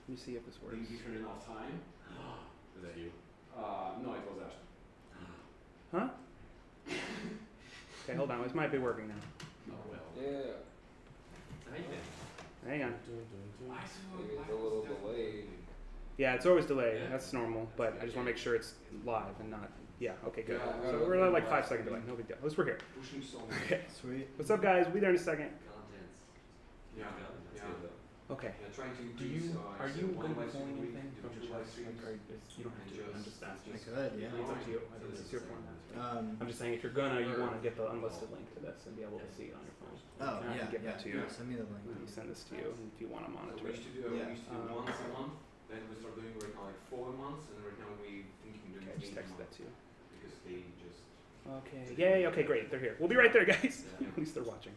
Let me see if this works. Did you turn it off time? Is that you? No, it was Ashton. Huh? Okay, hold on. This might be working now. Oh well. Yeah. How you been? Hang on. Maybe it's a little delayed. Yeah, it's always delayed. That's normal, but I just want to make sure it's live and not. Yeah. Okay, good. Yeah, So we're at like 5 second delay. No big deal. At least we're here. Pushing so much. Okay. Sweet. What's up, guys? We'll be there in a second. Contents. Yeah. That's Yeah. good though. Okay. Yeah, trying to Do increase, you I are said you one going to be live stream pulling a week, anything do from two the live chat? streams. You don't have to. I'm just asking. I could, yeah. It's up to you. I think it's your format. I'm just saying if you're gonna, you want to get the unlisted link to this and be able to see it on your phone. Oh, And I can yeah, give that to you. Send me the link. Let me send this to you if you want to So monitor we it. used to do, Yeah. once a month, then we start doing right now like 4 months, and right now we thinking doing Okay, I just 8 texted that months to you. because they just. Okay. Yay. Okay. Great. They're here. We'll be right there, guys. At least they're watching.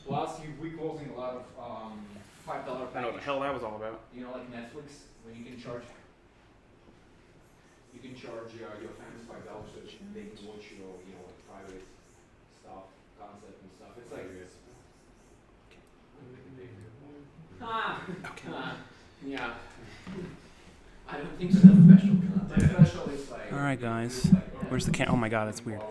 Last year we closing a lot of $5 I know what the package. hell that was all about. You know, like Netflix, when you can charge your fans $5 so they can watch your, like private stuff, concept and stuff. It's like this. Yeah. I don't think so. Special content. Special is like. All right, guys. Where's the cam? Oh my God, that's weird.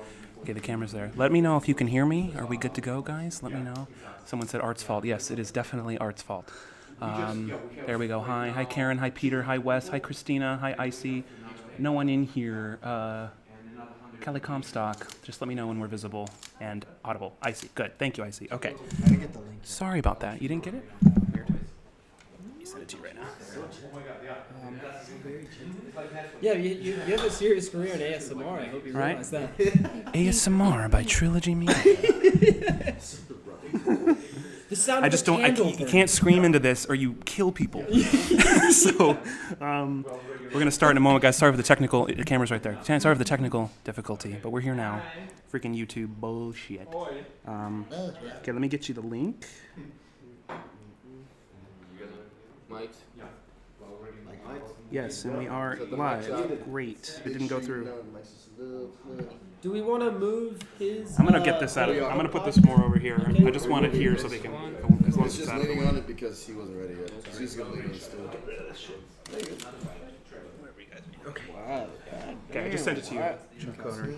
Okay, the camera's there. Let me know if you can hear me. Are we good to go, guys? Let me know. Someone said Art's fault. Yes, it is definitely Art's fault. There we go. Hi. Hi, Karen. Hi, Peter. Hi, Wes. Hi, Christina. Hi, Icy. No one in here. Kelly Comstock. Just let me know when we're visible and audible. Icy. Good. Thank you, Icy. Okay. I didn't get the link. Sorry about that. You didn't get it? Weird. Let me send it to you right now. Yeah, you have a serious career in ASMR. I hope you Right. realize that. ASMR by Trilogy Media. The sound I of just a don't. candle You burning. can't scream into this, or you kill people. So, we're gonna start in a moment, guys. Sorry for the technical. The camera's right there. Sorry for the technical difficulty, but we're here now. Freaking YouTube bullshit. Okay, let me get you the link. Mike's. Yes, and we are live. Great. It didn't go through. Do we want to move his? I'm gonna get this out of. I'm gonna put this more over here. I just want it here so they can. As long as It's it's just out of the leaning way. on it because he wasn't ready yet. She's gonna lean on it still. Wow. Okay, I just sent it to you, Chuck Connery.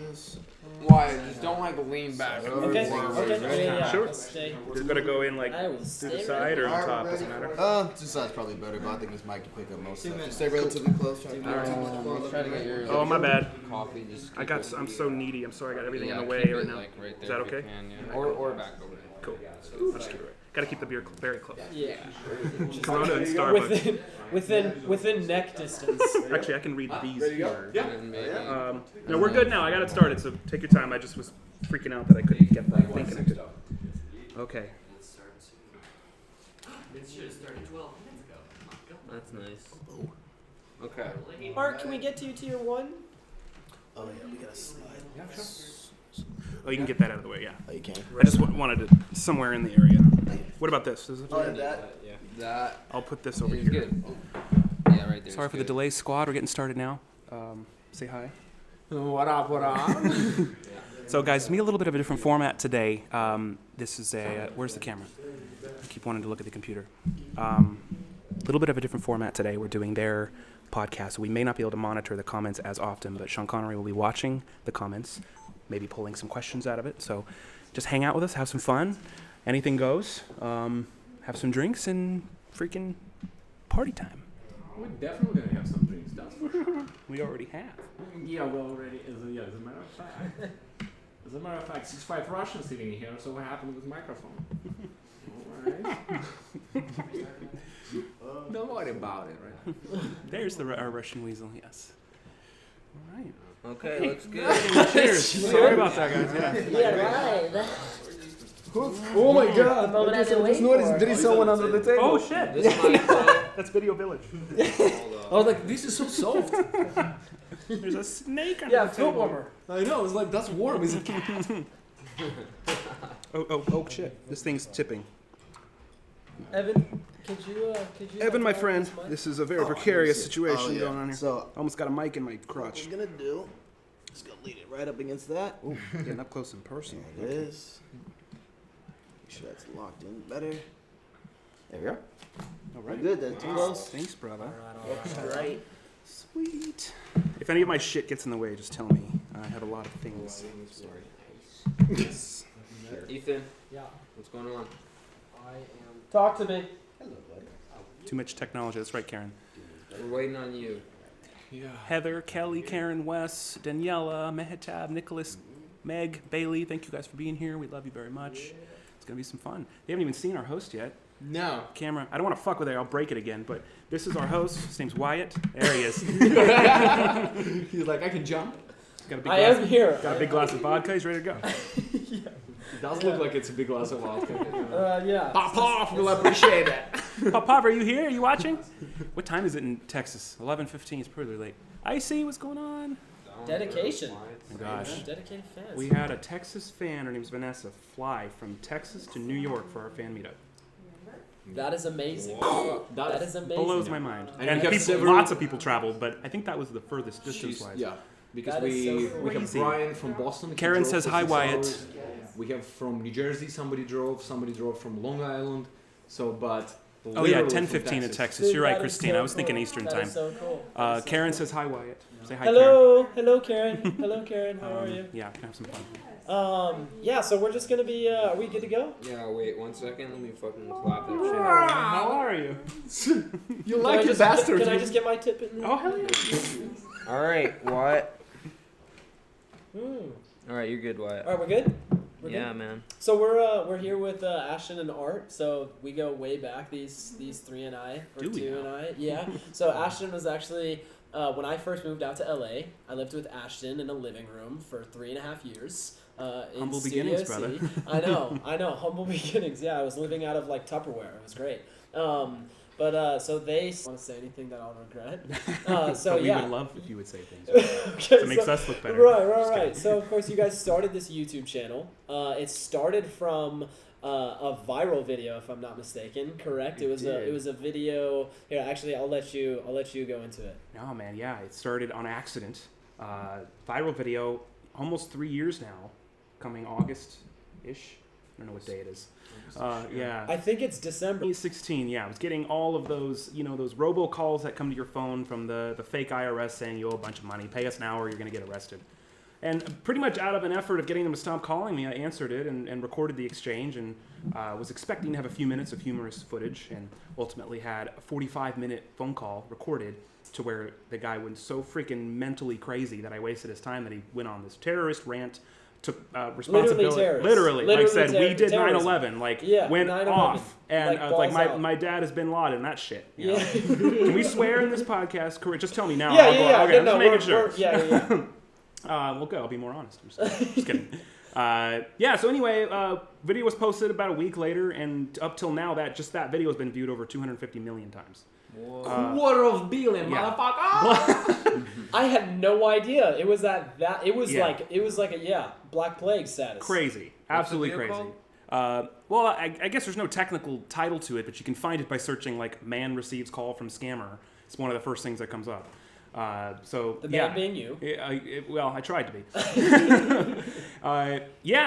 Why? Just don't like lean back. Okay. Okay. Yeah. Sure. I'll stay. Is it gonna go in like I will through stay the right side or on top? Doesn't matter. Two sides probably better, but I think this mic can pick up most stuff. Just stay relatively close. Try Try to get yours. Oh, my bad. Coffee. Just. I'm so needy. I'm sorry. I got everything in the way keep right it, now. like, right Is there that if you okay? can, yeah. Or back over there. Cool. I'll just keep it right. Gotta keep the beer very close. Yeah. Corona and Starbucks. Within neck distance. Actually, I can read these here. And maybe. No, we're good now. I got it started, so take your time. I just was freaking out that I couldn't get the thing connected. Okay. Let's start soon. It should have started 12 minutes ago. Oh my God. That's nice. Okay. Mark, can we get to tier 1? Oh yeah, we gotta slide. Oh, you can get that out of the way, yeah. Oh, you can. I just wanted it somewhere in the area. What about this? Does it do that? That I'll put this over is here. good. Yeah, right there. Sorry for the delay, squad. We're getting started now. Say hi. What up? What up? So, guys, it's me a little bit of a different format today. This is a where's the camera? I keep wanting to look at the computer. A little bit of a different format today. We're doing their podcast, so we may not be able to monitor the comments as often, but Sean Connery will be watching the comments, maybe pulling some questions out of it. So, just hang out with us, have some fun. Anything goes. Have some drinks and freaking party time. We're definitely gonna have some drinks, that's for sure. We already have. Yeah, we already. As a matter of fact. As a matter of fact, 6'5" Russians sitting here. So what happened with microphone? All right. Don't worry about it, right? There's our Russian weasel. Yes. All right. Okay, looks good. Cheers. Sorry about that, guys. Yeah. Yeah, right. Oh my God! The moment I've been waiting for. There is someone under the table. Oh shit! This mic. That's Video Village. Hold I was like, this is so soft. There's a snake on Yeah, the foot table. warmer. I know. It's like that's warm. Is it? Oh shit! This thing's tipping. Evan, could you Evan, my help friend, this mic? this is a very precarious situation Oh, yeah. going on here. So Almost got a mic in my what crotch. we're gonna do is gonna lean it right up against that. Ooh, getting up close and personal. There it is. Make sure that's locked in better. There we are. All right. Good, that's too close. Thanks, brother. Looks great. Sweet. If any of my shit gets in the way, just tell me. I have a lot of things. Yes. Ethan, Yeah. what's going on? Talk to me. Too much technology. That's right, Karen. We're waiting on you. Heather, Kelly, Karen, Wes, Daniela, Mehetab, Nicholas, Meg, Bailey, thank you guys for being here. We love you very much. It's going to be some fun. They haven't even seen our host yet. No. Camera. I don't want to fuck with it. I'll break it again. But this is our host. His name's Wyatt. There he is. He's like, I can jump. Got a big I glass. am here. Got a big glass of vodka. He's ready to go. It does look like it's a big glass of vodka. Yeah. Pop off, we'll appreciate it. Pop, are you here? Are you watching? What time is it in Texas? 11:15. It's pretty late. I see what's going on. Dedication. Oh my gosh. Dedicated fans. We had a Texas fan. Her name's Vanessa. Fly from Texas to New York for our fan meetup. That is amazing. That is amazing. Blows my mind. And And we have people, several- lots of people traveled, but I think that was the furthest distance-wise. Yeah, because That is we so we have crazy. Brian from Boston. He Karen drove says, for "Hi, 6 Wyatt." hours. We have from New Jersey, somebody drove from Long Island. So, but Oh yeah, literally 10:15 from in Texas. Dude, You're right, that is Christina. so I was thinking cool. Eastern That time. is so cool. That is so Karen cool. says, "Hi, Wyatt." Say hi, Karen. Hello, Karen. Hello, Karen. How are you? Yeah, can have some fun. Yeah. So we're just gonna be. Are we good to go? Yeah, wait 1 second. Let me fucking clap that shit. How are you? You like Can I it, bastard. Can I just get my tip in? Oh hell yeah. All right, what? Hmm. All right, you're good, Wyatt. All right, we're good. We're Yeah, good? man. So we're here with Ashton and Art. So we go way back. These three and I, or Do we two now? and I. Yeah. So Ashton was actually when I first moved out to LA. I lived with Ashton in a living room for 3.5 years. In Humble Studio beginnings, C. brother. I know. Humble beginnings. Yeah, I was living out of like Tupperware. It was great. But so they want to say anything that I'll regret. So But we yeah. would love if you would say things. Okay, It makes so- us look better. Right. Just kidding. So of course you guys started this YouTube channel. It started from a viral video, if I'm not mistaken. Correct? It was a video. Here, actually, I'll let you go into it. No, man, yeah, it started on accident. Viral video, almost 3 years now, coming August-ish. I don't know what day it is. Yeah. I think it's December. 2016, yeah. I was getting all of those, those robocalls that come to your phone from the fake IRS saying you owe a bunch of money. Pay us now or you're going to get arrested. And pretty much out of an effort of getting them to stop calling me, I answered it and recorded the exchange and was expecting to have a few minutes of humorous footage and ultimately had a 45-minute phone call recorded to where the guy went so freaking mentally crazy that I wasted his time that he went on this terrorist rant, took responsibility. terrorist. Literally, Literally said, we did terrorism. 9/11, went 9/11. off. And Like, balls my dad has been Laden, that shit. you know? Yeah. Can we swear in this podcast? Correct. Just tell me now. Yeah. I'll go, okay, I'm just making sure. Yeah. Well, good. I'll be more honest. I'm just kidding. So anyway, video was posted about a week later, and up till now, that video has been viewed over 250 million times. Quarter of billion, yeah. motherfucker. I had no idea. It was it was Yeah. like a Black Plague status. Crazy. Absolutely crazy. Well, I guess there's no technical title to it, but you can find it by searching like "man receives call from scammer." It's one of the first things that comes up. So The yeah, man being you. well, I tried to be.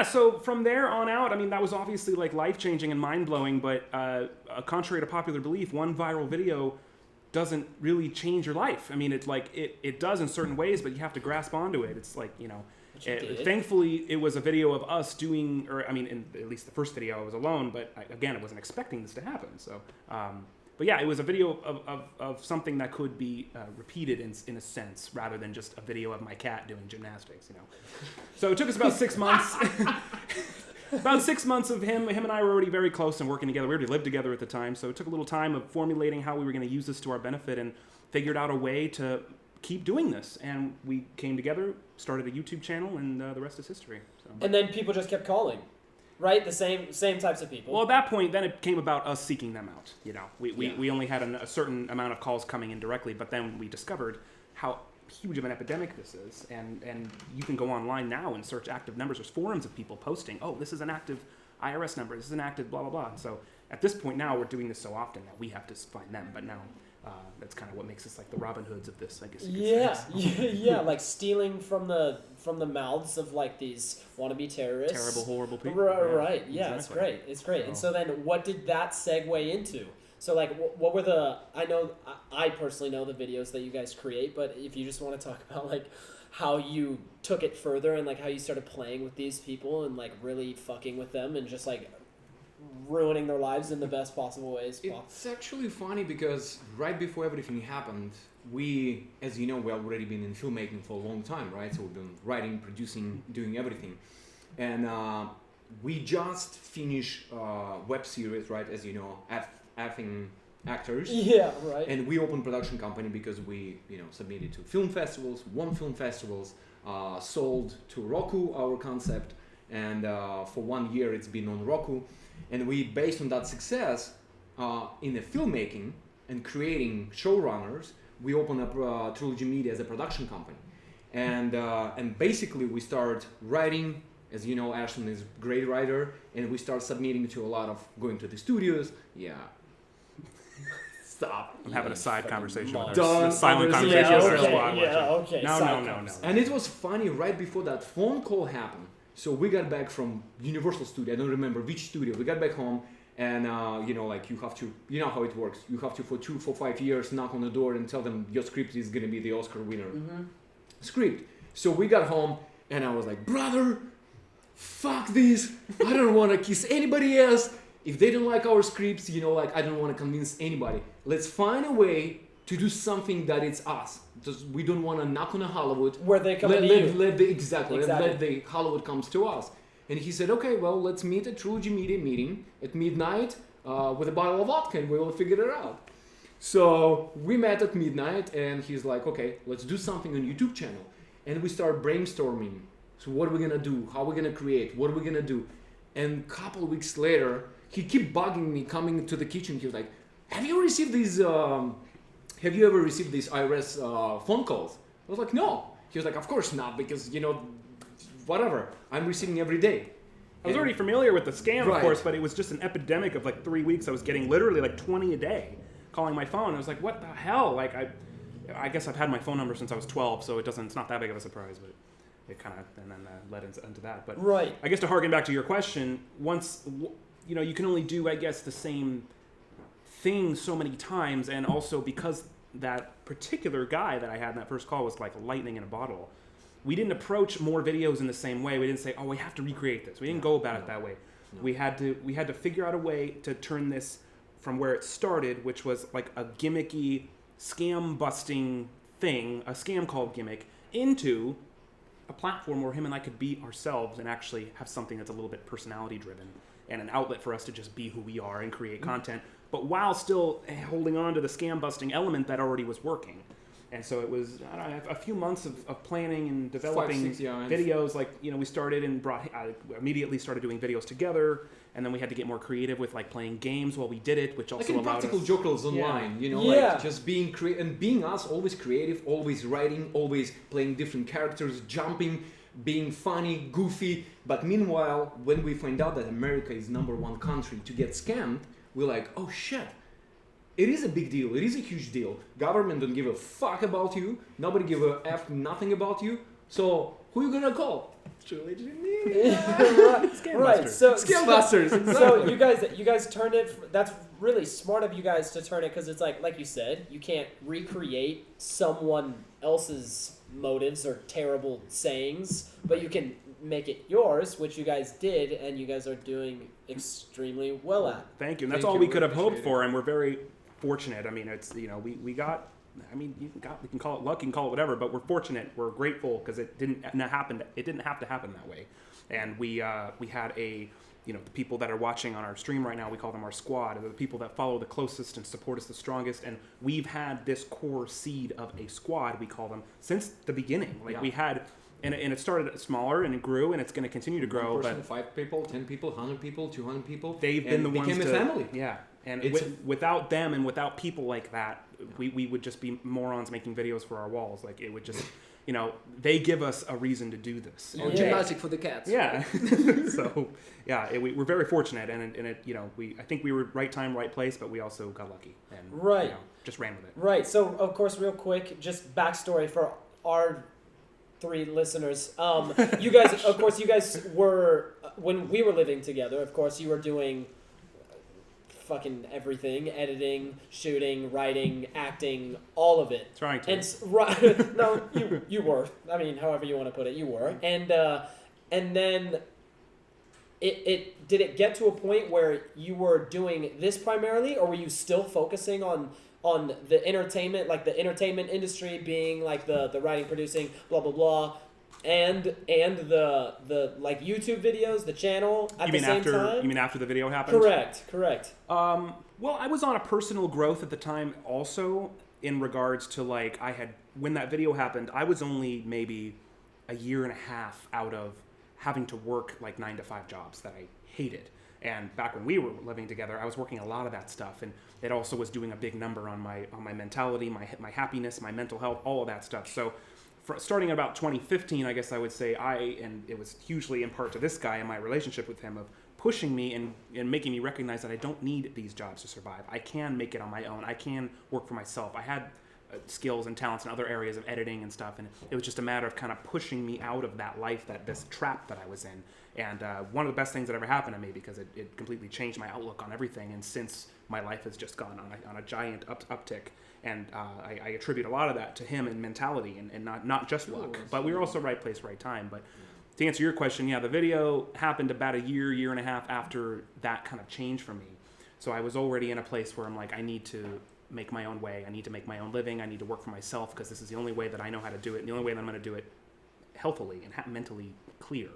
So from there on out, I mean, that was obviously like life-changing and mind-blowing, but contrary to popular belief, one viral video doesn't really change your life. I mean, it's like it does in certain ways, but you have to grasp onto it. It's like, thankfully it was a video of us doing, in at least the first video I was alone, but again, I wasn't expecting this to happen. So, but yeah, it was a video of something that could be repeated in a sense, rather than just a video of my cat doing gymnastics, So it took us about 6 months. About 6 months of him and I were already very close and working together. We already lived together at the time, so it took a little time of formulating how we were going to use this to our benefit and figured out a way to keep doing this. And we came together, started a YouTube channel, and the rest is history. So. And then people just kept calling, right? The same types of people. Well, at that point, then it came about us seeking them out. We only had a certain amount of calls coming in directly, but then we discovered how huge of an epidemic this is, and you can go online now and search active numbers. There's forums of people posting, oh, this is an active IRS number, this is an active blah blah blah. So at this point now, we're doing this so often that we have to find them. But now That's kind of what makes us like the Robin Hoods of this, I guess. Yeah, yeah, like stealing from the mouths of like these wannabe terrorists. Terrible, horrible people. Right. Yeah, exactly. It's great. And Oh. so then, what did that segue into? So like, what were the? I know I personally know the videos that you guys create, but if you just want to talk about like how you took it further and like how you started playing with these people and like really fucking with them and just like ruining their lives in the best possible ways. It's actually funny because right before everything happened, we, as you know, we already been in filmmaking for a long time, right? So we've been writing, producing, doing everything. And we just finished web series, right? As you know, effing actors. Yeah, right. And we opened production company because we, submitted to film festivals, won film festivals, sold to Roku our concept, and for 1 year it's been on Roku. And we, based on that success in the filmmaking and creating showrunners, we opened up Trilogy Media as a production company. And basically we start writing. As you know, Ashton is a great writer, and we start submitting to a lot of going to the studios. Yeah. Stop. I'm having a side conversation with Done. her. Silent Obviously, conversation with yeah, our okay, squad yeah, watching. okay, No, side no. conversation. And it was funny right before that phone call happened. So we got back from Universal Studio. I don't remember which studio. We got back home, and like you have to, you know how it works. You have to for 5 years knock on the door and tell them your script is gonna be the Oscar winner script. So we got home, and I was like, brother, fuck this. I don't want to kiss anybody else. If they don't like our scripts, I don't want to convince anybody. Let's find a way to do something that it's us. Just, we don't want to knock on a Hollywood. Where they come to you. Let the Hollywood comes to us. And he said, okay, well, let's meet at Trilogy Media meeting at midnight with a bottle of vodka, and we will figure it out. So we met at midnight, and he's like, okay, let's do something on YouTube channel. And we start brainstorming. So what are we gonna do? How are we gonna create? What are we gonna do? And a couple of weeks later, he kept bugging me, coming to the kitchen. He was like, have you received these, have you ever received these IRS phone calls? I was like, no. He was like, of course not, because, whatever. I'm receiving every day. I was already familiar with the scam, Right. of course, but it was just an epidemic of like 3 weeks. I was getting literally like 20 a day calling my phone. I was like, what the hell? Like, I guess I've had my phone number since I was 12, so it's not that big of a surprise, but it kind of and then led into that. But Right. I guess to harken back to your question, once you can only do, I guess, the same thing so many times, and also because that particular guy that I had in that first call was like lightning in a bottle. We didn't approach more videos in the same way. We didn't say, oh, we have to recreate this. We didn't go about it that way. No. We had to figure out a way to turn this from where it started, which was like a gimmicky scam busting thing, a scam called Gimmick, into a platform where him and I could be ourselves and actually have something that's a little bit personality driven and an outlet for us to just be who we are and create content, but while still holding on to the scam busting element that already was working. And so it was, I don't know, a few months of planning and developing 5, 6, yeah, videos. Like, we started and immediately started doing videos together. And then we had to get more creative with like playing games while we did it, which also like in allowed Practical us. Jokers online, Yeah. like just being and being us, always creative, always writing, always playing different characters, jumping, being funny, goofy. But meanwhile, when we find out that America is #1 country to get scammed, we're like, oh shit. It is a big deal. It is a huge deal. Government don't give a fuck about you. Nobody give a F nothing about you. So who you gonna call? Trilogy Media. Right. So Scambusters. So you guys turned it. That's really smart of you guys to turn it, because it's like you said, you can't recreate someone else's motives or terrible sayings, but you can make it yours, which you guys did, and you guys are doing extremely well at. Thank you. And that's Thank all you. we We could have hoped appreciate for, and we're very fortunate. I mean, it's, we got, we can call it luck, you can call it whatever, but we're fortunate. We're grateful because it didn't happen. It didn't have to happen that way. And we had the people that are watching on our stream right now, we call them our squad. They're the people that follow the closest and support us the strongest. And we've had this core seed of a squad, we call them, since the beginning. Like we had, and it started smaller and it grew, and it's going to continue to grow. 1 person, but 5 people, 10 people, 100 people, 200 people. They've been the ones became a family. Yeah. And It's without them and without people like that, we would just be morons making videos for our walls. Like, it would just, they give us a reason to do this. Or And- gymnastic for the cats. Yeah. So, yeah, we're very fortunate, and I think we were right time, right place, but we also got lucky and Right. just ran with it. Right. So, of course, real quick, just backstory for our 3 listeners. You guys were, when we were living together, of course, you were doing fucking everything: editing, shooting, writing, acting, all of it. Trying to. And no, you were. I mean, however you want to put it, you were. And then it did it get to a point where you were doing this primarily, or were you still focusing on the entertainment, like the entertainment industry, being like the writing, producing, blah blah blah, and the like YouTube videos, the channel at the same time? You mean after the video happened? Correct. Well, I was on a personal growth at the time also, in regards to when that video happened, I was only maybe a year and a half out of having to work like 9-to-5 jobs that I hated. And back when we were living together, I was working a lot of that stuff, and it also was doing a big number on my mentality, my happiness, my mental health, all of that stuff. So starting about 2015, I guess I would say and it was hugely in part to this guy and my relationship with him, of pushing me and making me recognize that I don't need these jobs to survive. I can make it on my own. I can work for myself. I had skills and talents in other areas of editing and stuff, and it was just a matter of kind of pushing me out of that life, this trap that I was in. And one of the best things that ever happened to me, because it completely changed my outlook on everything, and since my life has just gone on a giant uptick. And I attribute a lot of that to him and mentality, and not just luck, but we were also right place, right time. But to answer your question, yeah, the video happened about a year and a half after that kind of change for me. So I was already in a place where I'm like, I need to make my own way. I need to make my own living. I need to work for myself, because this is the only way that I know how to do it, and the only way that I'm going to do it healthily and mentally clear.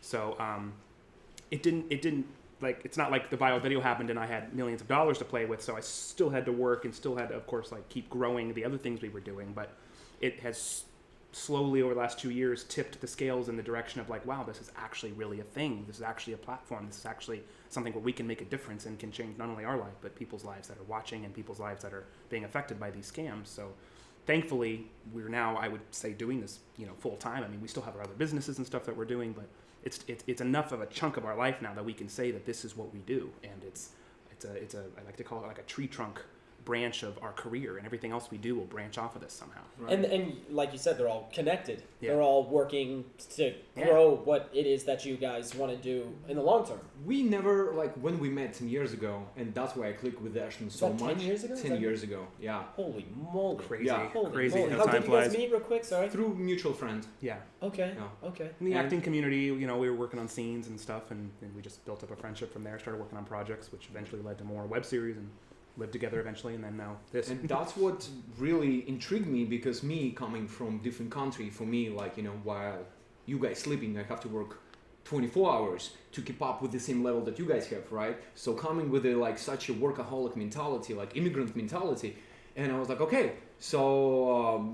So it didn't like, it's not like the viral video happened and I had millions of dollars to play with. So I still had to work and still had to, of course, like keep growing the other things we were doing. But it has slowly over the last 2 years tipped the scales in the direction of like, wow, this is actually really a thing. This is actually a platform. This is actually something where we can make a difference and can change not only our life, but people's lives that are watching and people's lives that are being affected by these scams. So thankfully, we're now, I would say, doing this, full time. I mean, we still have our other businesses and stuff that we're doing, but it's enough of a chunk of our life now that we can say that this is what we do, and it's a I like to call it like a tree trunk branch of our career, and everything else we do will branch off of this somehow. Right. And like you said, they're all connected. Yeah. They're all working to grow what it is that you guys want to do in the long term. We never, when we met 10 years ago, and that's why I clicked with Ashton so much. 10 years ago? 10 years ago, yeah. Holy moly. Crazy. Yeah. Holy Crazy moly. how How time did you guys flies. meet real quick? Sorry. Through mutual friend. Yeah. Okay. Yeah. Okay. In the acting community, we were working on scenes and stuff, and we just built up a friendship from there, started working on projects, which eventually led to more web series, and lived together eventually, and then now this. And that's what really intrigued me, because me coming from different country, for me, while you guys sleeping, I have to work 24 hours to keep up with the same level that you guys have, right? So coming with such a workaholic mentality, like immigrant mentality, and I was like, okay, so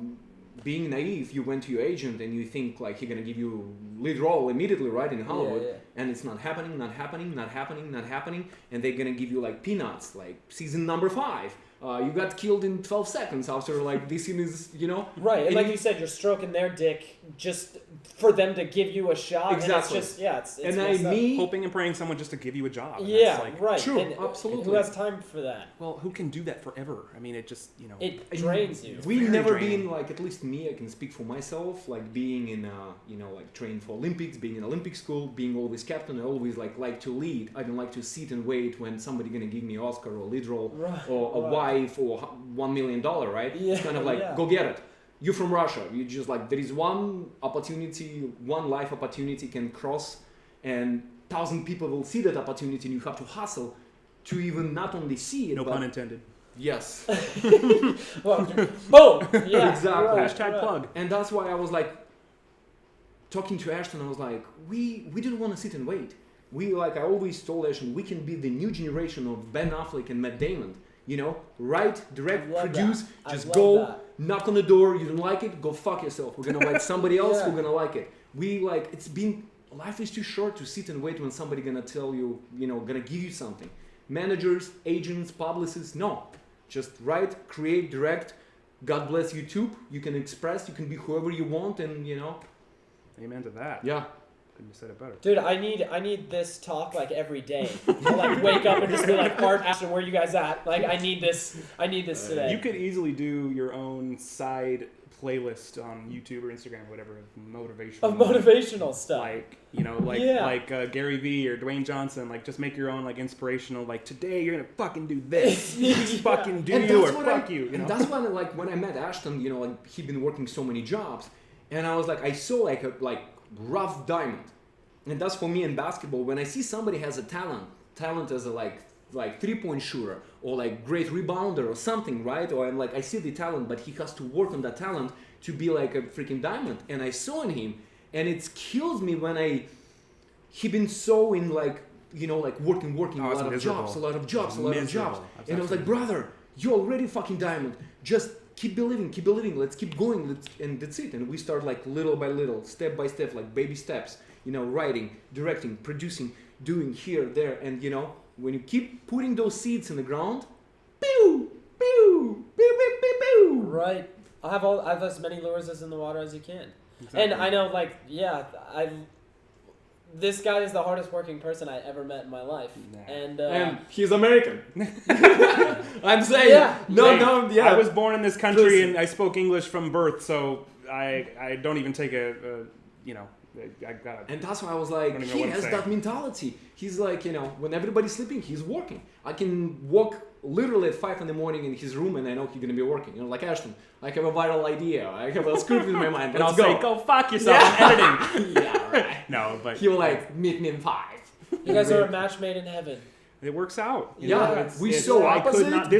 being naive, you went to your agent and you think like he's gonna give you lead role immediately, right, in Hollywood, and it's not happening, and they're gonna give you like peanuts, like season number 5. You got killed in 12 seconds after this scene is, Right, and like you said, you're stroking their dick just for them to give you a shot. Exactly. And it's just, it's and messed up. hoping and praying someone just to give you a job. And Yeah, that's right. True, and absolutely. Who has time for that? Well, who can do that forever? I mean, it just, It drains you. We very never draining. been at least me, I can speak for myself, being in trained for Olympics, being in Olympic school, being always captain. I always like to lead. I don't like to sit and wait when somebody gonna give me Oscar or lead role, Right, or a wife or $1 million, right? Yeah, It's kind of go get it. You're from Russia. You just there is one opportunity, one life opportunity can cross, and 1,000 people will see that opportunity, and you have to hustle to even not only see it. no but pun intended. Yes. Well, boom! Yeah, Exactly. right, Hashtag right. plug. And that's why I was talking to Ashton, I was like, we didn't want to sit and wait. I always told Ashton, we can be the new generation of Ben Affleck and Matt Damon. Write, direct, I love produce, that. I just love go, that. knock on the door, you don't like it, go fuck yourself. We're gonna let somebody else who's gonna like it. Life is too short to sit and wait when somebody gonna tell you, gonna give you something. Managers, agents, publicists, no. Just write, create, direct, God bless YouTube. You can express, you can be whoever you want, and Amen to that. yeah. Couldn't have said it better. Dude, I need this talk like every day. I'll like wake up and just be like, Art, Ashton, where you guys at? Like, I need this today. You could easily do your own side playlist on YouTube or Instagram or whatever of motivational stuff. Like Gary Vee or Dwayne Johnson. Like, just make your own like inspirational. Like, today you're gonna fucking do this. Fucking do And you that's or what fuck you. You know. And that's why, like, when I met Ashton, like he'd been working so many jobs, and I was like, I saw like a rough diamond, and that's for me in basketball. When I see somebody has a talent as a like 3-point shooter or like great rebounder or something, right? Or I'm like, I see the talent, but he has to work on that talent to be like a freaking diamond. And I saw in him, and it kills me when he been so in like working a lot of jobs. And I was like, brother, you're already fucking diamond. Just keep believing. Let's keep going. And that's it. And we start like little by little, step by step, like baby steps. Writing, directing, producing, doing here, there, and when you keep putting those seeds in the ground, pew, pew, pew, pew, pew, pew. Right. I have as many lures as in the water as you can. Exactly. And I know, this guy is the hardest working person I ever met in my life. Nah. And he's American. I'm saying, I was born in this country and I spoke English from birth, so I don't even take I got and that's why I was like, he has that mentality. He's like, when everybody's sleeping, he's working. I can walk literally at 5 a.m. in his room and I know he's gonna be working. Like Ashton, I have a viral idea. I have a script in my mind. And I'll say, go fuck yourself. I'm editing. Yeah, right. No, but he'll like meet me in 5. You guys are a match made in heaven. It works out. We so opposite.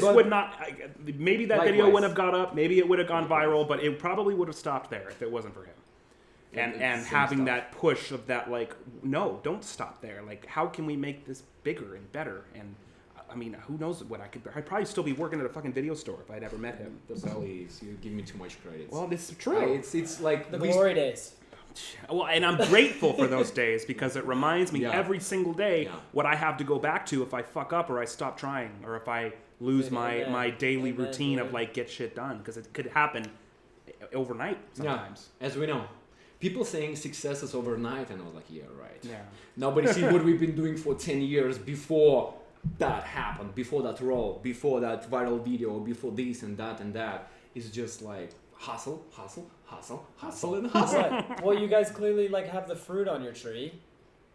Maybe that video wouldn't have got up. Maybe it would have gone viral, but it probably would have stopped there if it wasn't for him. And having that push of that, like, no, don't stop there. Like, how can we make this bigger and better? And I mean, who knows what I'd probably still be working at a fucking video store if I'd ever met him. Please, you give me too much credit. Well, this is true. It's like the glory days. Well, and I'm grateful for those days because it reminds me every single day what I have to go back to if I fuck up or I stop trying or if I lose my daily routine of like get shit done, because it could happen overnight sometimes. Yeah, as we know. People saying success is overnight, and I was like, yeah, right. Yeah. Nobody see what we've been doing for 10 years before that happened, before that role, before that viral video, before this and that. It's just like hustle, and hustle. Right. Well, you guys clearly like have the fruit on your tree,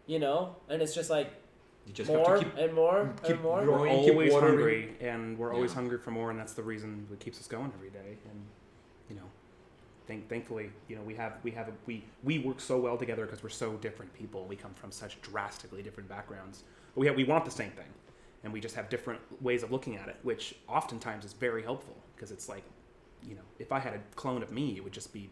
and it's just like You just more have to keep and more keep and more. growing. We're keep always watering. hungry, and we're always hungry for more, and that's the reason that keeps us going every day. And thankfully, we work so well together because we're so different people. We come from such drastically different backgrounds, but we want the same thing, and we just have different ways of looking at it, which oftentimes is very helpful because it's like, if I had a clone of me, it would just be,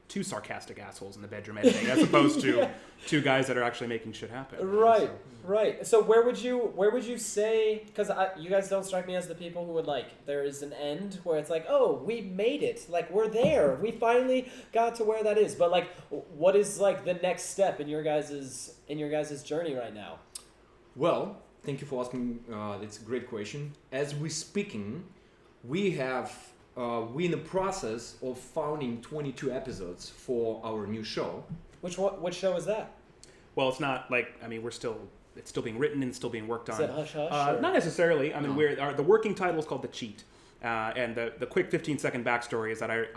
two sarcastic assholes in the bedroom editing, as opposed to two guys that are actually making shit happen. Right, right. So where would you say? Because you guys don't strike me as the people who would like. There is an end where it's like, oh, we made it. Like we're there. We finally got to where that is. But like, what is like the next step in your guys's journey right now? Well, thank you for asking. It's a great question. As we're speaking, we're in the process of founding 22 episodes for our new show. Which show is that? Well, it's not like, it's still being written and still being worked on. Is it Hush Hush? Not necessarily. The working title is called The Cheat. And the quick 15-second backstory is that we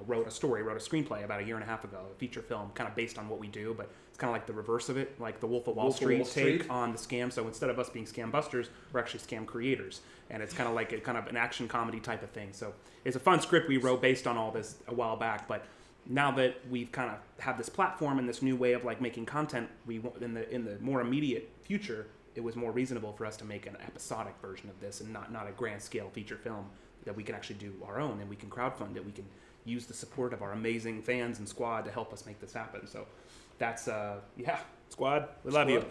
wrote a screenplay about a year and a half ago, a feature film kind of based on what we do, but it's kind of like the reverse of it, like the Wolf of Wall Street take on the scam. So instead of us being scam busters, we're actually scam creators. And it's kind of like an action comedy type of thing. So it's a fun script we wrote based on all this a while back. But now that we've kind of have this platform and this new way of like making content, in the more immediate future, it was more reasonable for us to make an episodic version of this and not a grand scale feature film that we can actually do our own, and we can crowdfund it. We can use the support of our amazing fans and squad to help us make this happen. So that's squad, we love you.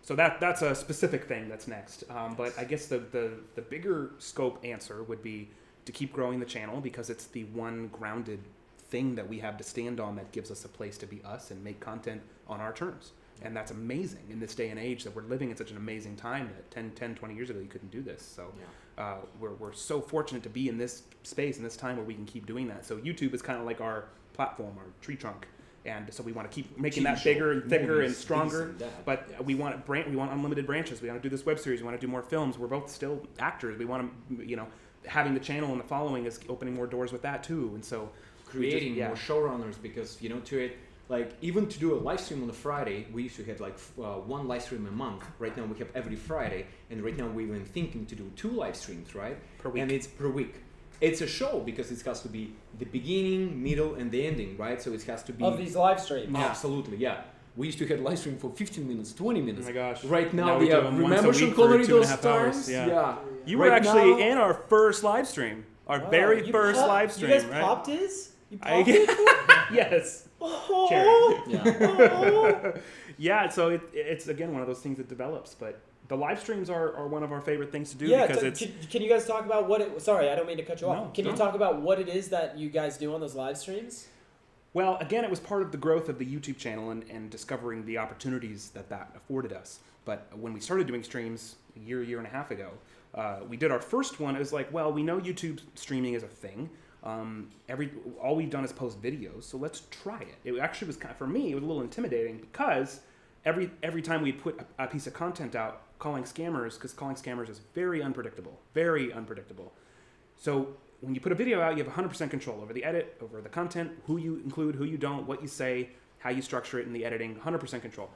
So that's a specific thing that's next. But I guess the bigger scope answer would be to keep growing the channel, because it's the one grounded thing that we have to stand on that gives us a place to be us and make content on our terms. And that's amazing in this day and age that we're living in such an amazing time that 10, 20 years ago you couldn't do this. So we're so fortunate to be in this space, in this time where we can keep doing that. So YouTube is kind of like our platform, our tree trunk. And so we want to keep making that bigger and thicker and stronger. But we want unlimited branches. We want to do this web series. We want to do more films. We're both still actors. We want to, having the channel and the following is opening more doors with that too. And so creating more showrunners, because even to do a live stream on a Friday, we used to have one live stream a month. Right now we have every Friday, and right now we're even thinking to do 2 live streams, right? Per week. And it's per week. It's a show because it has to be the beginning, middle, and the ending, right? So it has to be of these live streams. Absolutely, yeah. We used to have live stream for 15 minutes, 20 minutes. Oh my gosh! Right now we do them remember once a Sean week Connery for those 2.5 times? hours. Yeah. You were Right actually now- in our first live stream, our very first live stream, You guys right? popped his? You popped it? Yes. Oh. Yeah. Yeah. So it's again one of those things that develops, but. The live streams are one of our favorite things to do because it's. Can you guys talk about what it? Sorry, I don't mean to cut you off. No, Can you talk about what it is that you guys do on those live streams? Well, again, it was part of the growth of the YouTube channel and discovering the opportunities that afforded us. But when we started doing streams a year and a half ago, we did our first one. It was like, well, we know YouTube streaming is a thing. All we've done is post videos, so let's try it. It actually was for me, it was a little intimidating because every time we'd put a piece of content out, calling scammers is very unpredictable. So when you put a video out, you have 100% control over the edit, over the content, who you include, who you don't, what you say, how you structure it in the editing, 100% control.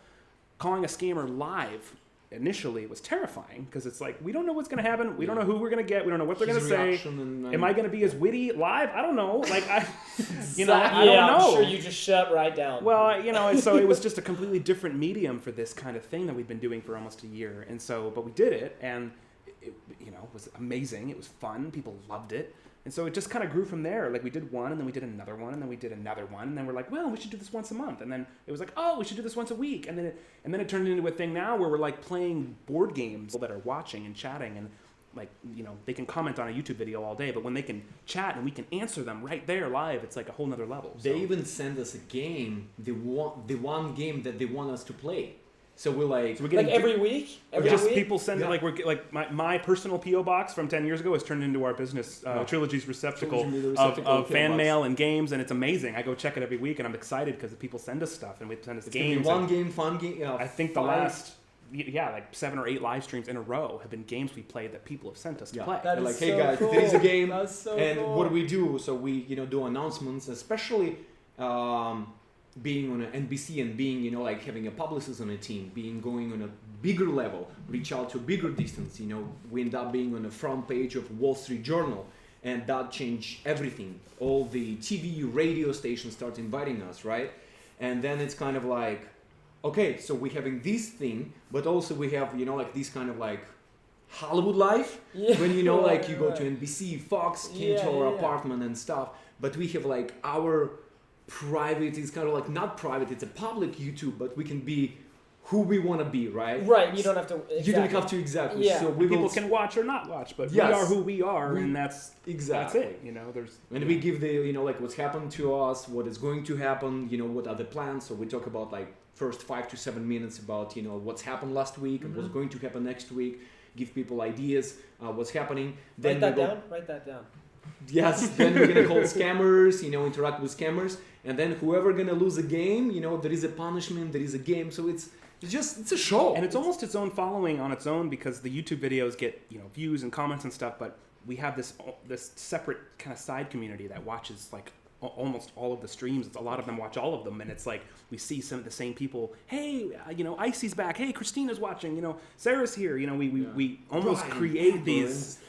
Calling a scammer live initially was terrifying because it's like, we don't know what's going to happen. We don't know who we're going to get. We don't know what they're going to say. Am I going to be as witty live? I don't know. I don't know. I'm sure you just shut right down. Well, so it was just a completely different medium for this kind of thing that we've been doing for almost a year. And so, but we did it, and it was amazing. It was fun. People loved it. And so it just kind of grew from there. Like we did one, and then we did another one, and then we did another one, and then we're like, well, we should do this once a month. And then it was like, oh, we should do this once a week. And then it turned into a thing now where we're like playing board games that are watching and chatting, and they can comment on a YouTube video all day, but when they can chat and we can answer them right there live, it's like a whole nother level. They even send us a game, the one game that they want us to play. So we're like, every week? People send my personal P.O. box from 10 years ago has turned into our business Trilogy's receptacle of fan mail and games, and it's amazing. I go check it every week, and I'm excited because people send us stuff, and we send us games. Fun game. I think the last 7 or 8 live streams in a row have been games we played that people have sent us to play. That They're is like, hey so guys, cool. there is a game, That's so and cool. what do we do? So we do announcements, especially being on an NBC and being having a publicist on a team, going on a bigger level, reach out to a bigger distance. We end up being on the front page of Wall Street Journal, and that changed everything. All the TV, radio stations start inviting us, right? And then it's kind of like, okay, so we're having this thing, but also we have this kind of Hollywood life, when you go to NBC, Fox, came to our apartment and stuff, but we have our private, it's kind of not private, it's a public YouTube, but we can be who we want to be, right? Right, you don't have to. Exactly. You don't have to exactly. Yeah. So People can watch or not watch, but we are who we are, and that's exactly it. And we give the what's happened to us, what is going to happen, what are the plans. So we talk about first 5 to 7 minutes about what's happened last week and what's going to happen next week. Give people ideas, what's happening. Then Write that down. Yes, then we're gonna call scammers, interact with scammers, and then whoever gonna lose a game, there is a punishment, there is a game, so it's a show. And it's almost its own following on its own because the YouTube videos get views and comments and stuff, but we have this separate kind of side community that watches almost all of the streams. A lot of them watch all of them, and it's like we see some of the same people. Hey, Icy's back. Hey, Christina's watching. Sarah's here. We almost create these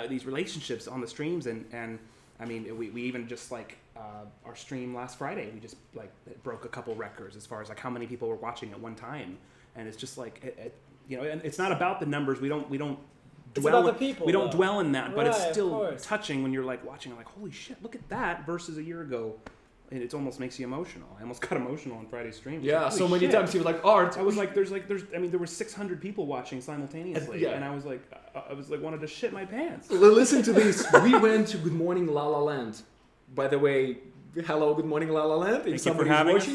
these relationships on the streams, and I mean we even just our stream last Friday, we just it broke a couple records as far as how many people were watching at one time, and it's just and it's not about the numbers. We don't. About the people, we don't dwell in that, but it's Right, still touching when you're watching. I'm holy shit, look at that versus a year ago. And it almost makes you emotional. I almost got emotional on Friday's stream. Yeah, so many times he was Art. I was there were 600 people watching simultaneously, and I was wanted to shit my pants. Listen to this. We went to Good Morning La La Land. By the way, hello, Good Morning La La Land. Thank you for having us.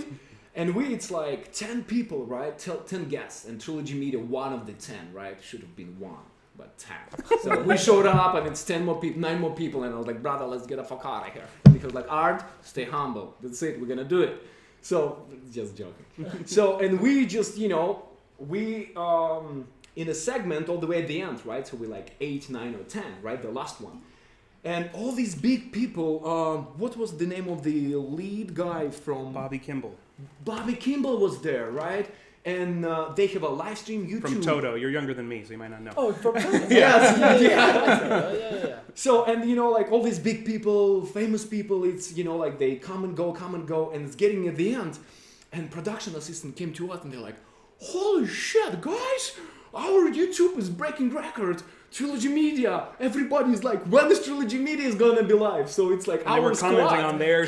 And it's like 10 people, right? 10 guests, and Trilogy Media, one of the 10, right? Should have been one, but 10. So we showed up, and it's 9 more people, and I was like, brother, let's get the fuck out of here. And he was like, Art, stay humble. That's it, we're gonna do it. So, just joking. So, and we just, we in a segment all the way at the end, right? So we're like 8, 9, or 10, right? The last one. And all these big people, what was the name of the lead guy from... Bobby Kimball. Bobby Kimball was there, right? And they have a live stream YouTube. From Toto. You're younger than me, so you might not know. Oh, from Toto. Yes. Yeah. So, and like all these big people, famous people, it's, like they come and go, and it's getting at the end. And production assistant came to us and they're like, holy shit, guys, our YouTube is breaking record. Trilogy Media, everybody's like, when is Trilogy Media is gonna be live? So it's like and they were commenting on their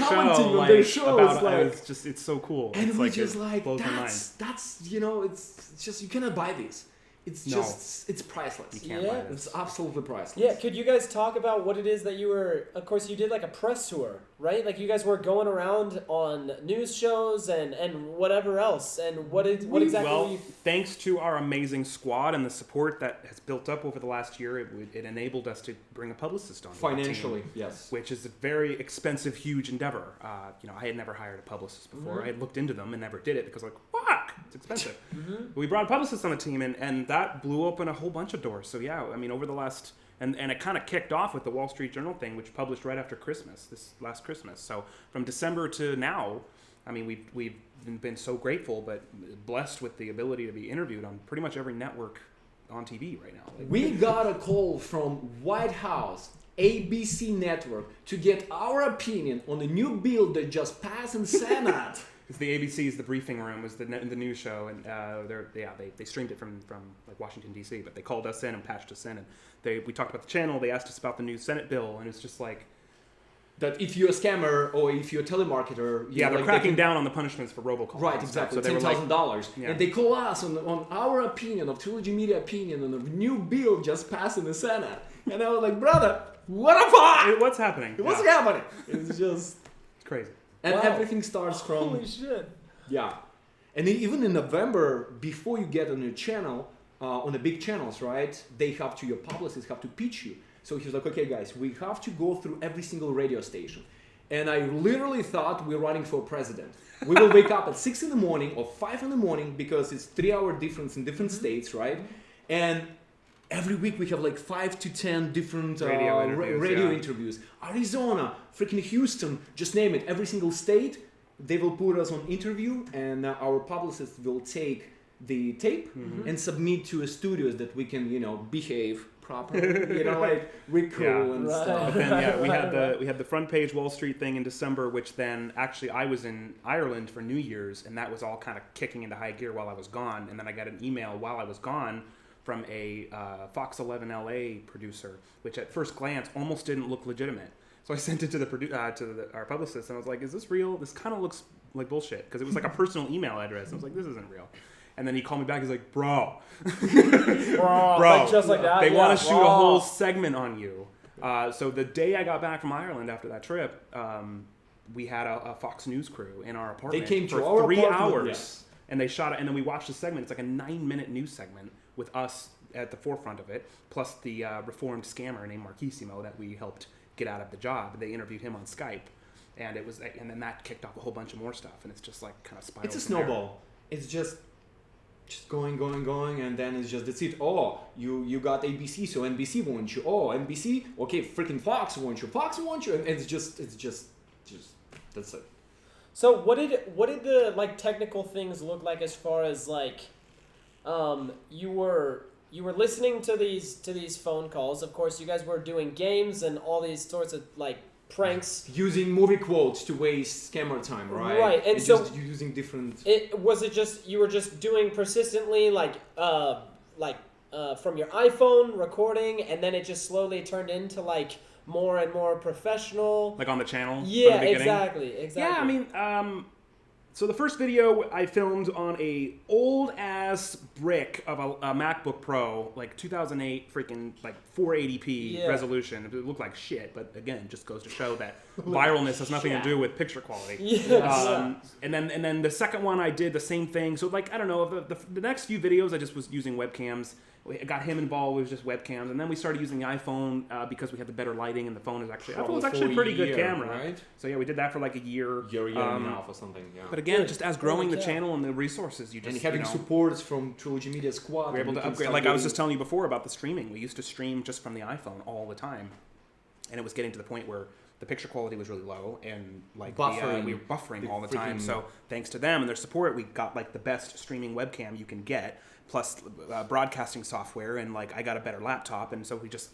show, it's so cool. And it's we like, just like, blows my mind. that's it's just, you cannot buy this. It's just, it's priceless. You can't buy It's absolutely priceless. Yeah, could you guys talk about what it is that you were, of course you did like a press tour, right? Like you guys were going around on news shows and whatever else. And what exactly well, were you... thanks to our amazing squad and the support that has built up over the last year, it enabled us to bring a publicist on. Financially, yes. Which is a very expensive, huge endeavor. I had never hired a publicist before. I had looked into them and never did it because fuck, it's expensive. We brought a publicist on the team and that blew open a whole bunch of doors. So yeah, I mean, over the last, and it kind of kicked off with the Wall Street Journal thing, which published right after Christmas, this last Christmas. So from December to now, I mean, we've been so grateful, but blessed with the ability to be interviewed on pretty much every network on TV right now. We got a call from White House, ABC Network, to get our opinion on a new bill that just passed in Senate. It's the ABC's The Briefing Room was the news show, and they streamed it from like Washington D.C. But they called us in and patched us in, and we talked about the channel. They asked us about the new Senate bill, and it's just like that if you're a scammer or if you're a telemarketer, they're cracking down on the punishments for robocalls. Right, exactly. So $10,000, and they call us on our opinion of Trilogy Media opinion on a new bill just passed in the Senate, and I was like, brother, what the fuck? What's happening? What's happening? It's just it's crazy. And everything starts from... Holy shit. Yeah. And even in November, before you get on your channel, on the big channels, right, your publicists have to pitch you. So he was like, okay, guys, we have to go through every single radio station. And I literally thought we're running for president. We will wake up at 6 in the morning or 5 in the morning because it's 3-hour difference in different states, right? And every week we have like 5 to 10 different radio interviews. Arizona, freaking Houston, just name it. Every single state, they will put us on interview, and our publicists will take the tape and submit to a studios that we can, behave properly, like we're cool and stuff. But then we had the front page Wall Street thing in December, which then actually I was in Ireland for New Year's, and that was all kind of kicking into high gear while I was gone. And then I got an email while I was gone from a Fox 11 LA producer, which at first glance almost didn't look legitimate. So I sent it to our publicist, and I was like, "Is this real? This kind of looks like bullshit," because it was like a personal email address. I was like, "This isn't real." And then he called me back. He's like, "Bro, like just like that. They want to shoot a whole segment on you." So the day I got back from Ireland after that trip, we had a Fox News crew in our apartment. They came for to our 3 apartment, hours, and they shot it. And then we watched the segment. It's like a 9-minute news segment with us at the forefront of it, plus the reformed scammer named Marquisimo that we helped get out of the job. They interviewed him on Skype, and then that kicked off a whole bunch of more stuff, and it's just like kind of spiraled. It's a snowball. It's just going, and then it's just that's it. Oh, you got ABC, so NBC wants you. Oh, NBC, okay, freaking Fox wants you. Fox wants you, and it's just that's it. So what did the like technical things look like as far as like you were listening to these phone calls? Of course, you guys were doing games and all these sorts of like pranks, using movie quotes to waste scammer time, right? Right, and it's so just using different. You were just doing persistently like from your iPhone recording, and then it just slowly turned into like more and more professional, like on the channel. Yeah, from the beginning. exactly. Yeah, I mean, So the first video I filmed on a old ass brick of a MacBook Pro, like 2008, freaking like 480p resolution. It looked like shit, but again, just goes to show that viralness has nothing to do with picture quality. Yes. And then the second one I did the same thing. So like I don't know, the next few videos I just was using webcams. We got him involved with just webcams, and then we started using the iPhone because we had the better lighting, and the phone is actually iPhone's actually a pretty good camera. Right? So yeah, we did that for like a year and a half or something. Yeah. But again, just as growing the channel and the resources, you just and having supports from Trilogy Media Squad, we're able to upgrade. Like I was just telling you before about the streaming, we used to stream just from the iPhone all the time, and it was getting to the point where the picture quality was really low, and like we were buffering all the time. So thanks to them and their support, we got like the best streaming webcam you can get, plus broadcasting software, and like I got a better laptop, and so we just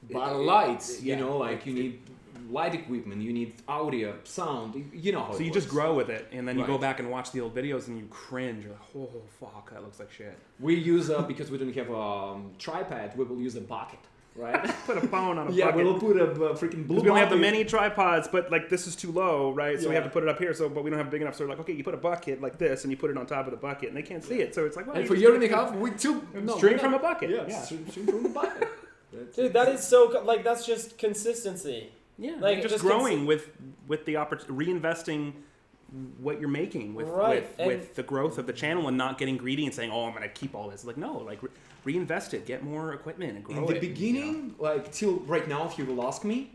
lights. You know, like you need light equipment, you need audio, sound. You know how so you it just works. grow with it, and then you go back and watch the old videos, and you cringe. You're like, oh fuck, that looks like shit. We use because we don't have a tripod, we will use a bucket. Right? Put a phone on a yeah, bucket. we'll put a freaking blue. We only have the bucket. mini tripods, but like this is too low, right? So we have to put it up here. So, but we don't have big enough. So we're like, okay, you put a bucket like this, and you put it on top of the bucket, and they can't see it. So it's like, well, and for a year and a half, we took stream from a bucket. Yeah, stream from the bucket. Dude, that is so like that's just consistency. Yeah, like just growing with the reinvesting what you're making with the growth of the channel, and not getting greedy and saying, oh, I'm gonna keep all this. Like no, like reinvest it, get more equipment, and grow it. In the beginning, like till right now, if you will ask me,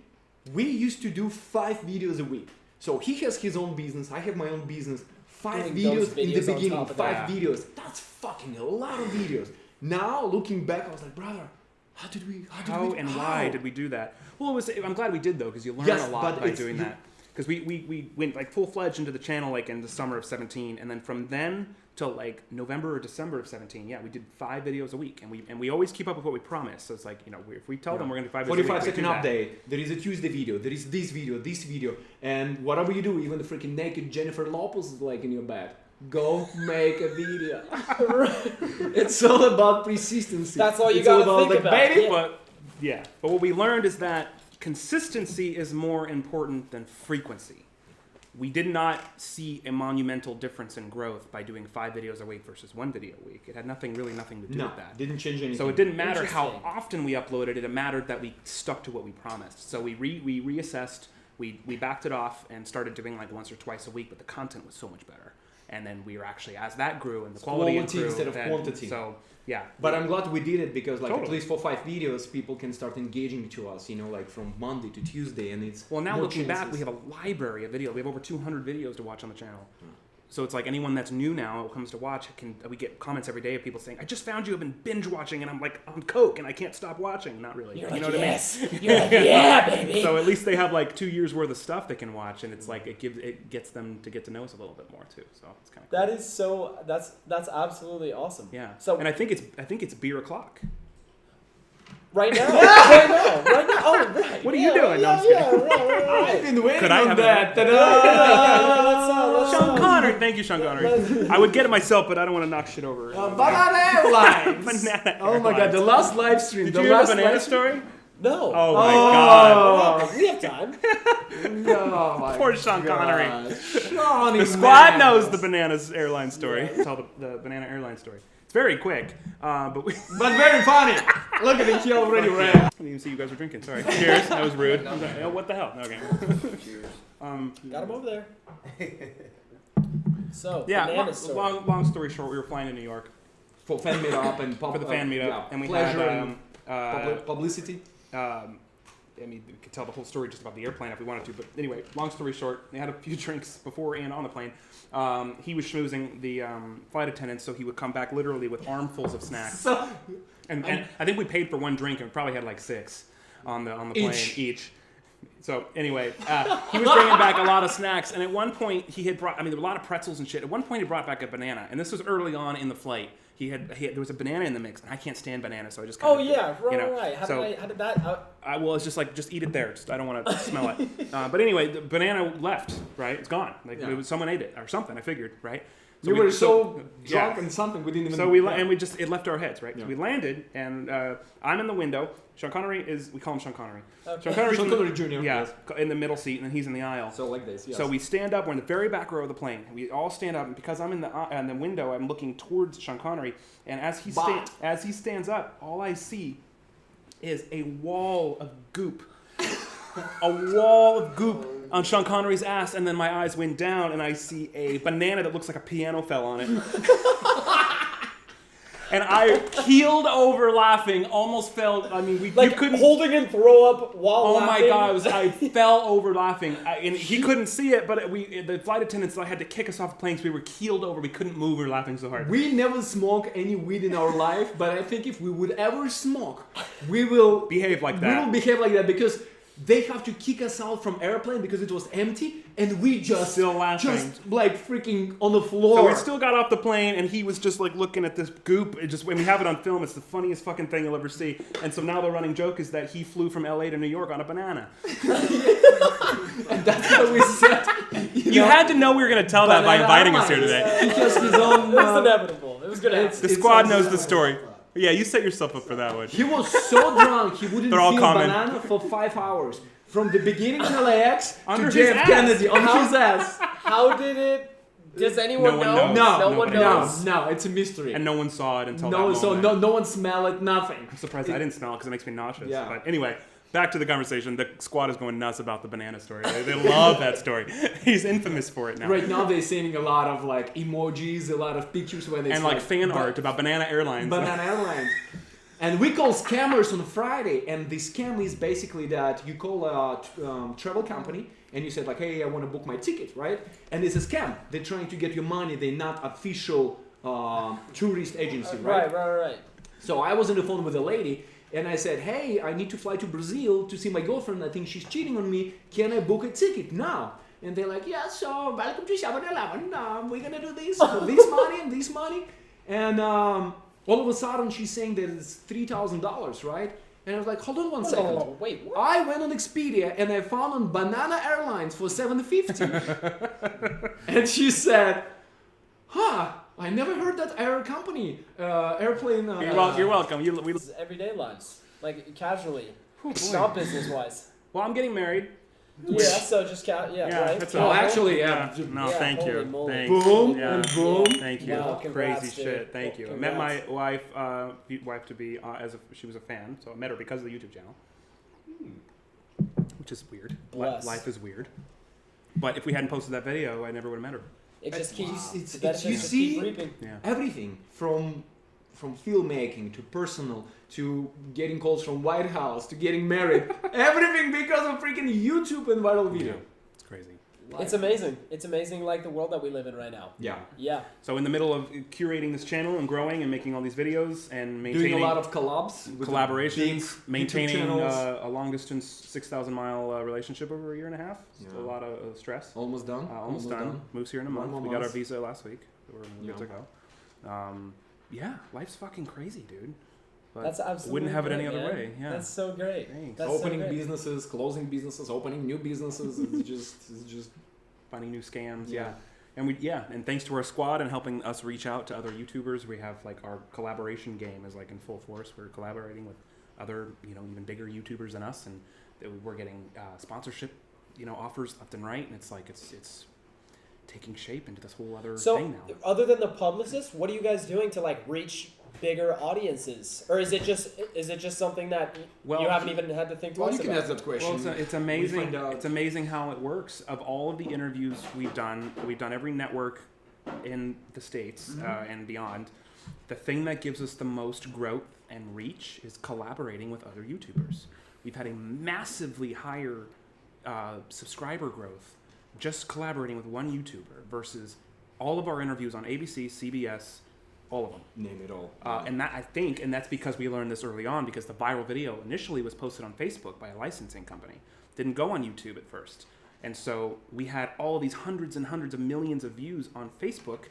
we used to do 5 videos a week. So he has his own business, I have my own business. 5 videos in the beginning, 5 videos. That's fucking a lot of videos. Now looking back, I was like, brother, how why did we do that? Well, I'm glad we did though, because you learn a lot by doing that. Because we went like full-fledged into the channel like in the summer of 17, and then from then till like November or December of 17, we did 5 videos a week, and we always keep up with what we promise. So it's like, you know, if we tell them we're gonna do 5 videos a week, 45-second update. There is a Tuesday video. There is this video, and whatever you do, even the freaking naked Jennifer Lopez is like in your bed. Go make a video. It's all about persistency. That's all you gotta think about, baby. Yeah. But what we learned is that consistency is more important than frequency. We did not see a monumental difference in growth by doing 5 videos a week versus 1 video a week. It had nothing to do with that. Didn't change anything. So it didn't matter how often we uploaded it. It mattered that we stuck to what we promised. So we reassessed, we backed it off and started doing like once or twice a week, but the content was so much better. And then we were actually, as that grew and the quality improved, instead of quantity. So yeah. But I'm glad we did it, because like at least for 5 videos, people can start engaging to us, you know, like from Monday to Tuesday, and it's well, now looking back, we have a library of video. We have over 200 videos to watch on the channel. So it's like anyone that's new now who comes to watch, we get comments every day of people saying, I just found you, I've been binge watching, and I'm like on coke and I can't stop watching. Not really. You're you know like, what yes. I mean? You're like, yeah, baby. So at least they have like 2 years worth of stuff they can watch, and it's like it gets them to get to know us a little bit more too. So it's kind of cool. That is so that's absolutely awesome. Yeah. So and I think it's beer o'clock. right now. Oh, right. What are you doing? No, I'm just kidding. Right. I've been waiting Could I on have that. Let's Sean Connery, thank you, Sean Connery. I would get it myself, but I don't want to knock shit over. Banana Airlines. Banana Oh my god, the last live stream. Did the you hear last the banana live story? No. Oh my god. Oh, We have time. no, my Poor Sean Connery. Shawnee, The squad man. knows the bananas airline story. Tell the banana airline story. It's very quick, but we But very funny. Look at it, he already ran. I didn't even see you guys were drinking. Sorry. Cheers. That was rude. Oh, what the hell? Okay. Cheers. Got him over there. So Yeah. banana story. Long story short, we were flying to New York For fan meetup and for the fan meetup, yeah, and we pleasure had and publicity. I mean, we could tell the whole story just about the airplane if we wanted to, but anyway, long story short, they had a few drinks before and on the plane. He was schmoozing the flight attendants, so he would come back literally with armfuls of snacks. So, And I think we paid for 1 drink and we probably had like 6 on the plane each. So anyway, he was bringing back a lot of snacks, and at one point he had brought, there were a lot of pretzels and shit. At one point he brought back a banana, and this was early on in the flight. There was a banana in the mix, and I can't stand bananas, so I just kind of, Right. How did that? well, it's just eat it there. I don't want to smell it. But anyway, the banana left, right? It's gone. Someone ate it or something, I figured, right? we were so drunk and something we didn't even. So it left our heads, right? Yeah. So we landed, and I'm in the window. Sean Connery we call him Sean Connery. Okay. Sean Connery's Sean Connery Jr. Yeah, in the middle seat, and then he's in the aisle. So like this. Yes. So we stand up. We're in the very back row of the plane. We all stand up, and because I'm in the window, I'm looking towards Sean Connery, and as he stands up, all I see is a wall of goop. A wall of goop on Sean Connery's ass, and then my eyes went down, and I see a banana that looks like a piano fell on it. And I keeled over laughing, almost fell. I mean, you couldn't. Holding in throw up while Oh laughing. my God! I fell over laughing, and he couldn't see it. But the flight attendants had to kick us off the plane, so we were keeled over. We couldn't move. We were laughing so hard. We never smoke any weed in our life, but I think if we would ever smoke, we will behave like that. We will behave like that because they have to kick us out from airplane because it was empty, and we just Still laughing. just like freaking on the floor. So we still got off the plane, and he was just like looking at this goop. When we have it on film, it's the funniest fucking thing you'll ever see. And so now the running joke is that he flew from LA to New York on a banana. And that's what we said. You had to know we were going to tell that by inviting us here today. Because his own. It was inevitable. It was gonna happen. The squad knows the story. Yeah, you set yourself up for that one. He was so drunk he wouldn't They're all feel common. banana for 5 hours. From the beginning to LAX Under to his JF ass. Kennedy on his ass. How did it? Does anyone No one know? knows. No, no one knows. No, it's a mystery. And no one saw it until no, that so moment. no one smell it, nothing. I'm surprised I didn't smell it because it makes me nauseous. Yeah. But anyway, back to the conversation. The squad is going nuts about the banana story. They love that story. He's infamous for it now. Right now they're sending a lot of like emojis, a lot of pictures where they And like fan art about Banana Airlines. Banana Airlines. And we call scammers on Friday, and the scam is basically that you call a travel company and you said like, hey, I want to book my ticket, right? And it's a scam. They're trying to get your money. They're not official tourist agency, right? Right. So I was on the phone with a lady, and I said, hey, I need to fly to Brazil to see my girlfriend. I think she's cheating on me. Can I book a ticket now? And they're like, yeah, so welcome to 7-Eleven. We're going to do this for this money and this money. And all of a sudden, she's saying that it's $3,000, right? And I was like, hold on one second. Oh, wait, what? I went on Expedia and I found on Banana Airlines for $750. And she said, huh, I never heard that airplane. You're welcome. It's everyday lives, like casually, not business wise. Well, I'm getting married. Yeah, so just right. that's Oh, actually, yeah. No, Yeah, thank holy you. moly. Thanks. Boom Yeah. and boom. Thank you. Wow, congrats, Crazy dude. shit. Thank you. I Congrats. met my wife to be she was a fan, so I met her because of the YouTube channel, which is weird. Bless. Life is weird. But if we hadn't posted that video, I never would have met her. It just keeps. It's the benefits you just see keep reaping. Yeah. everything from filmmaking to personal to getting calls from White House to getting married. Everything because of freaking YouTube and viral video. Yeah. It's crazy. It's amazing. It's amazing, like the world that we live in right now. Yeah. Yeah. So in the middle of curating this channel and growing and making all these videos and maintaining Doing a lot of collabs, with collaborations, big YouTube maintaining channels. a long distance 6,000 mile relationship over a year and a half. It's Yeah. a lot of stress. Almost done. Almost done. Moves here in a One month. more We got our month. visa last week. We're good to Yeah. go. Yeah, life's fucking crazy, dude. But That's absolutely. wouldn't have it great, any other man. way. Yeah. That's so great. Thanks. That's Opening so great. businesses, closing businesses, opening new businesses. It's just. Finding new scams. Yeah. Yeah. And thanks to our squad and helping us reach out to other YouTubers, we have like our collaboration game is like in full force. We're collaborating with other, even bigger YouTubers than us, and we're getting sponsorship, offers left and right, and it's like it's taking shape into this whole other thing now. So, other than the publicist, what are you guys doing to like reach bigger audiences, or is it just something that you haven't even had to think Well, twice you can about? ask that question. Well, it's amazing. find out. It's amazing how it works. Of all of the interviews we've done every network in the States and beyond. The thing that gives us the most growth and reach is collaborating with other YouTubers. We've had a massively higher subscriber growth just collaborating with one YouTuber versus all of our interviews on ABC, CBS, all of them. Name it all. And that's because we learned this early on, because the viral video initially was posted on Facebook by a licensing company. Didn't go on YouTube at first. And so we had all these hundreds and hundreds of millions of views on Facebook,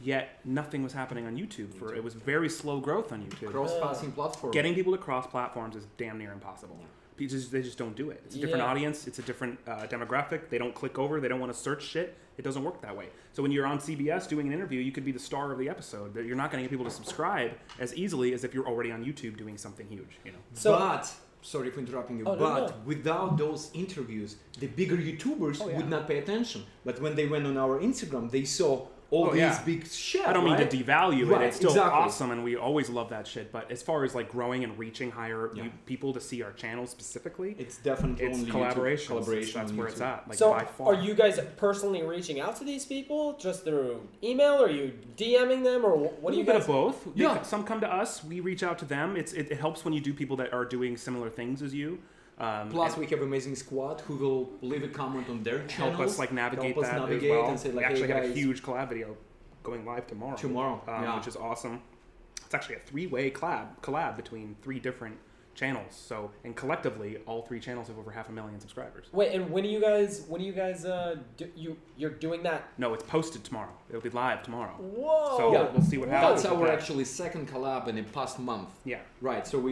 yet nothing was happening on YouTube. It was very slow growth on YouTube. Cross-passing platform. Getting people to cross platforms is damn near impossible. they just don't do it. It's a different Yeah. audience. It's a different demographic. They don't click over. They don't want to search shit. It doesn't work that way. So when you're on CBS doing an interview, you could be the star of the episode. You're not going to get people to subscribe as easily as if you're already on YouTube doing something huge. You know. So- but sorry for interrupting you. Oh, no, but no. without those interviews, the bigger YouTubers Oh, yeah. would not pay attention. But when they went on our Instagram, they saw all Oh, these yeah. big shit. I don't mean right? to devalue Right, it. It's still exactly. awesome, and we always love that shit. But as far as like growing and reaching higher Yeah. people to see our channel specifically, It's definitely it's only collaboration. Collaboration. That's on where it's YouTube. at. Like So, by far. are you guys personally reaching out to these people just through email? Or are you DMing them, or what do you A bit guys? of both. Yeah. Some come to us. We reach out to them. It helps when you do people that are doing similar things as you. Plus, and we have amazing squad who will leave a comment on their channels. help us like navigate help us that navigate as well. and say, like, we actually hey, have a guys. huge collab video going live tomorrow. Yeah. Which is awesome. It's actually a 3-way collab between 3 different channels. So, and collectively, all 3 channels have over 500,000 subscribers. Wait, and when are you guys? You're doing that? No, it's posted tomorrow. It'll be live tomorrow. Whoa! So Yeah. we'll see what That's happens. with our that. actually second collab in the past month. Yeah. Right. So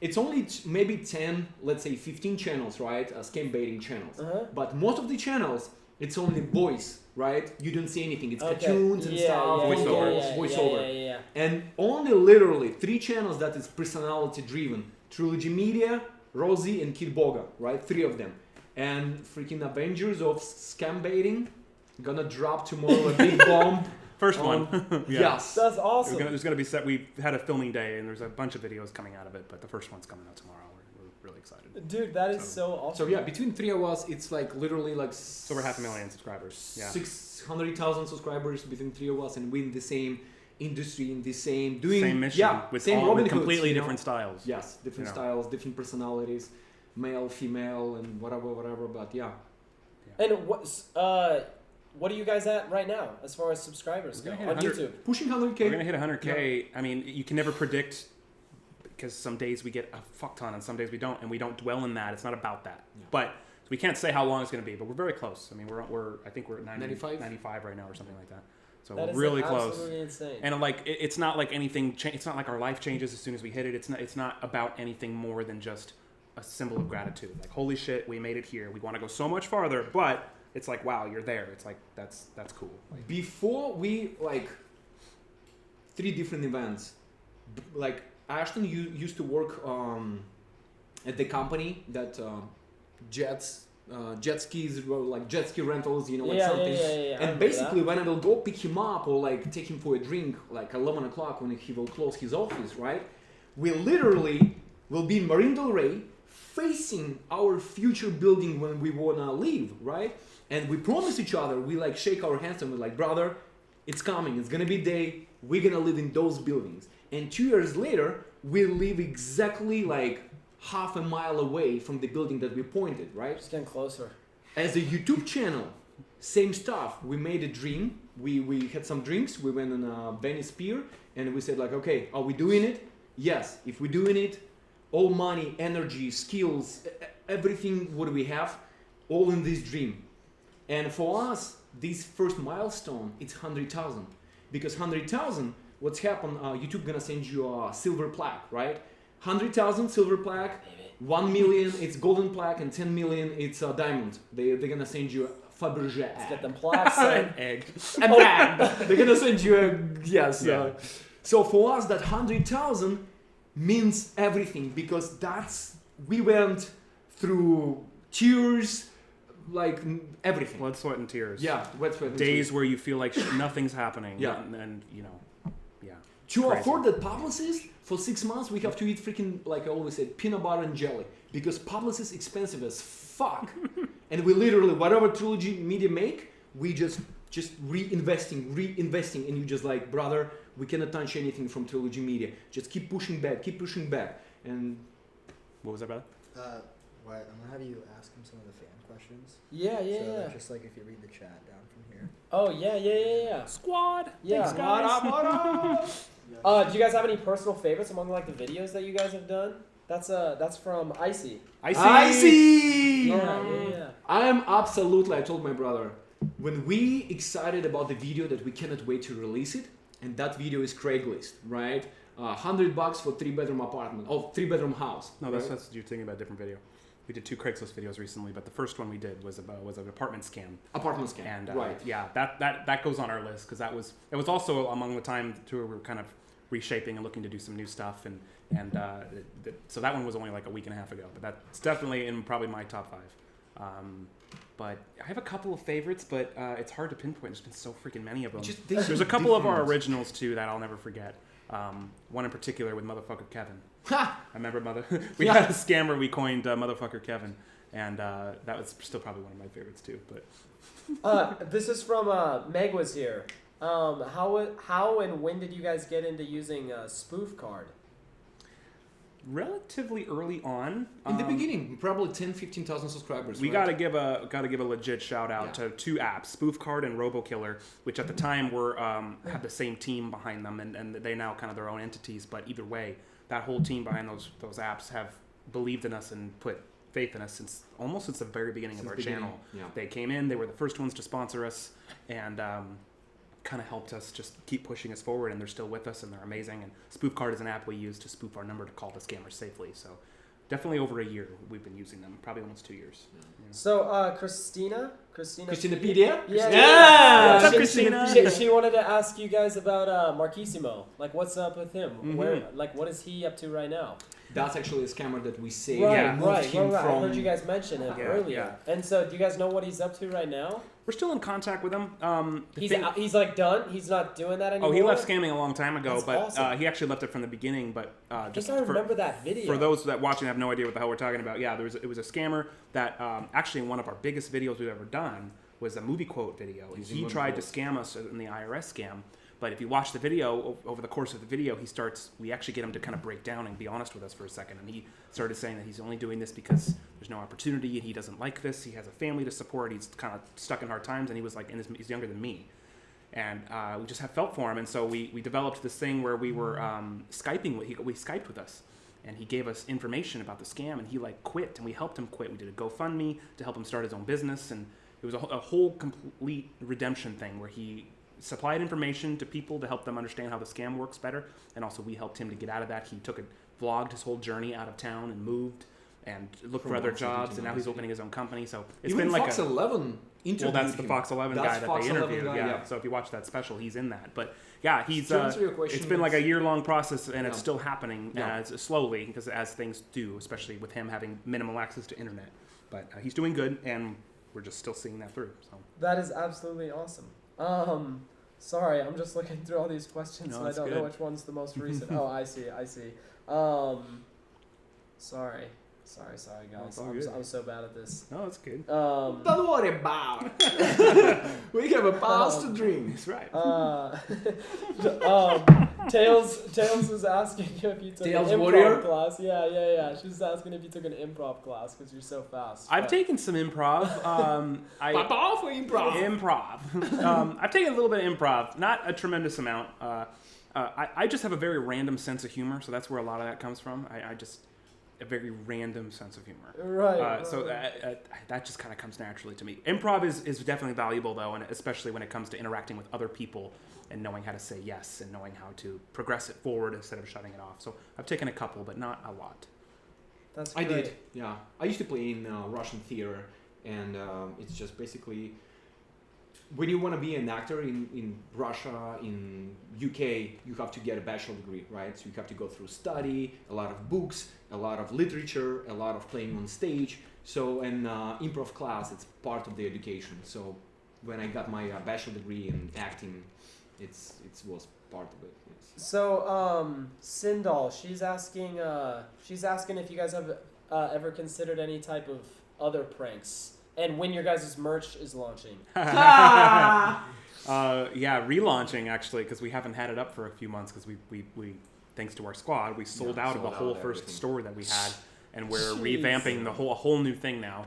it's only maybe 10, let's say 15 channels, right? Scam baiting channels. Uh-huh. But most of the channels, it's only voice, right? You don't see anything. It's Okay. cartoons and stuff, voiceover. voiceover. Yeah. And only literally 3 channels that is personality driven. Trilogy Media, Rosie, and Kid Boga, right? 3 of them. And freaking Avengers of scam baiting gonna drop tomorrow a big bomb. First on- one. Yeah. Yes. That's awesome. There's gonna be set. We've had a filming day, and there's a bunch of videos coming out of it. But the first one's coming out tomorrow. We're really excited. Dude, that is so awesome. So yeah, between 3 of us, it's like literally like It's over 500,000 subscribers. Yeah. 600,000 subscribers between 3 of us, and we in the same industry, in the same Same mission. Yeah, with same all Robin with Hoods, completely you know? different styles. Yes, different You know. styles, different personalities, male, female, and whatever. But yeah, And what are you guys at right now as far as subscribers We're go gonna on hit 100 YouTube? pushing 100K. We're gonna hit 100K. I mean, you can never predict because some days we get a fuck ton and some days we don't, and we don't dwell in that. It's not about that. Yeah. But we can't say how long it's gonna be. But we're very close. I mean, I think we're at 95? 95 right now or something like that. So That we're is really close. absolutely insane. And like, it's not like anything. It's not like our life changes as soon as we hit it. It's not about anything more than just a symbol of gratitude. Like, holy shit, we made it here. We want to go so much farther, but it's like, wow, you're there. It's like that's cool. Like, Before we like 3 different events, like Ashton used to work at the company that jet skis, like jet ski rentals, you know, like something. I And remember basically, when I will go pick him up or like take him for a drink, like 11 o'clock when he will close his office, right? We literally will be in Marine Del Rey, facing our future building when we wanna leave, right? And we promise each other, we like shake our hands and we're like, brother, it's coming, it's gonna be day, we're gonna live in those buildings. And 2 years later, we live exactly like half a mile away from the building that we pointed, right? Just getting closer. As a YouTube channel, same stuff. We made a dream. We had some drinks. We went on a Venice Pier, and we said like, okay, are we doing it? Yes. If we're doing it, all money, energy, skills, everything what we have, all in this dream. And for us, this first milestone, it's 100,000, because 100,000, what's happened? YouTube gonna send you a silver plaque, right? 100,000 silver plaque. 1 million, it's golden plaque, and 10 million, it's a diamond. They're gonna send you a Fabergé Let's get egg. them plaques. son. egg. An egg. They're gonna send you a yes. Yeah. So for us, that 100,000 means everything, because we went through tears, like everything. Blood, sweat, and tears. Yeah, wet, sweat, and Days tears. where you feel like nothing's happening. Yeah. And you know, yeah. To Crazy. afford that publicist, for 6 months we have to eat freaking, like I always said, peanut butter and jelly, because publicist is expensive as fuck. And we literally, whatever Trilogy Media make, we just reinvesting, and you just like, brother, we cannot touch anything from Trilogy Media. Just keep pushing back. And What was that about? I'm gonna have you ask him some of the fan questions. Yeah. So just like if you read the chat down from here. Oh yeah. Squad. Yeah. Thanks, guys. Do you guys have any personal favorites among like the videos that you guys have done? That's from Icy. I see. Yeah. I am absolutely, I told my brother, when we excited about the video that we cannot wait to release it, and that video is Craigslist, right? $100 for 3-bedroom apartment, 3-bedroom house. No, right? that's you're thinking about a different video. We did 2 Craigslist videos recently, but the first one we did was an apartment scam. Apartment scam. And right. yeah, that goes on our list because it was also among the time where we were kind of reshaping and looking to do some new stuff, so that one was only like a week and a half ago. But that's definitely in probably my top 5. But I have a couple of favorites, but it's hard to pinpoint. There's been so freaking many of them. There's a couple of our originals too that I'll never forget. One in particular with Motherfucker Kevin. I remember we had a scammer we coined Motherfucker Kevin, and that was still probably one of my favorites too. But this is from Meg was here. How and when did you guys get into using spoof card? relatively early on. In the beginning, probably 10,000-15,000 subscribers. We right? gotta give a legit shout out to two apps, Spoof Card and RoboKiller, which at the time were had the same team behind them, and they now kind of their own entities. But either way, that whole team behind those apps have believed in us and put faith in us since the very beginning of our channel. Yeah. They came in, they were the first ones to sponsor us, and kind of helped us just keep pushing us forward, and they're still with us, and they're amazing. And Spoof Card is an app we use to spoof our number to call the scammers safely. So definitely over a year we've been using them, probably almost 2 years. Yeah. So Christina Christinapedia? What's up, she, Christina? She wanted to ask you guys about Marquisimo. Like, what's up with him? Mm-hmm. What is he up to right now? That's actually a scammer that we saved. Right. From... I heard you guys mention him earlier. Yeah. And so, do you guys know what he's up to right now? We're still in contact with him. He's like done. He's not doing that anymore. Oh, he left scamming a long time ago, That's but awesome. he actually left it from the beginning. But just I remember that video. For those that watching have no idea what the hell we're talking about, yeah, it was a scammer that actually in one of our biggest videos we've ever done was a movie quote video. He tried to scam us in the IRS scam. But if you watch the video, over the course of the video, we actually get him to kind of break down and be honest with us for a second. And he started saying that he's only doing this because there's no opportunity and he doesn't like this. He has a family to support. He's kind of stuck in hard times, and he was like, he's younger than me. And we just have felt for him. And so we developed this thing where we were Skyping. We Skyped with us. And he gave us information about the scam, and he quit, and we helped him quit. We did a GoFundMe to help him start his own business. And it was a whole complete redemption thing where he supplied information to people to help them understand how the scam works better, and also we helped him to get out of that. He vlogged his whole journey out of town and moved and looked for other jobs, and now he's opening his own company. So it's Even been like Fox 11 interviewed that's the him. Fox 11 That's guy that Fox they 11 interviewed. guy, Yeah. So if you watch that special, he's in that. But yeah, he's To answer your question, it's been like a year-long process, and it's Yeah. still happening Yeah. slowly, because as things do, especially with him having minimal access to internet. But he's doing good, and we're just still seeing that through. So That is absolutely awesome. Sorry, I'm just looking through all these questions, No, and I that's don't know good. which one's the most recent. Oh, I see. Sorry, guys. all good. I'm so bad at this. no, it's good. Don't worry about it. We have a past to drink. That's right. Tails is asking if you took Tails an improv Warrior? class. Yeah. She's asking if you took an improv class because you're so fast. I've but- taken some improv. Papa for improv. Improv. I've taken a little bit of improv, not a tremendous amount. I just have a very random sense of humor, so that's where a lot of that comes from. I just a very random sense of humor. Right. So that just kind of comes naturally to me. Improv is definitely valuable, though, and especially when it comes to interacting with other people and knowing how to say yes and knowing how to progress it forward instead of shutting it off. So I've taken a couple, but not a lot. That's I great. did, yeah. I used to play in Russian theater, and it's just basically when you want to be an actor in Russia, in UK, you have to get a bachelor degree, right? So you have to go through study, a lot of books, a lot of literature, a lot of playing on stage. So an improv class, it's part of the education. So when I got my bachelor degree in acting, it was part of it. Yes. So, Sindal, she's asking if you guys have ever considered any type of other pranks, and when your guys' merch is launching. Yeah, relaunching actually, because we haven't had it up for a few months because we thanks to our squad, we sold out of the sold out whole first everything. store that we had, and we're Jeez. revamping a whole new thing now.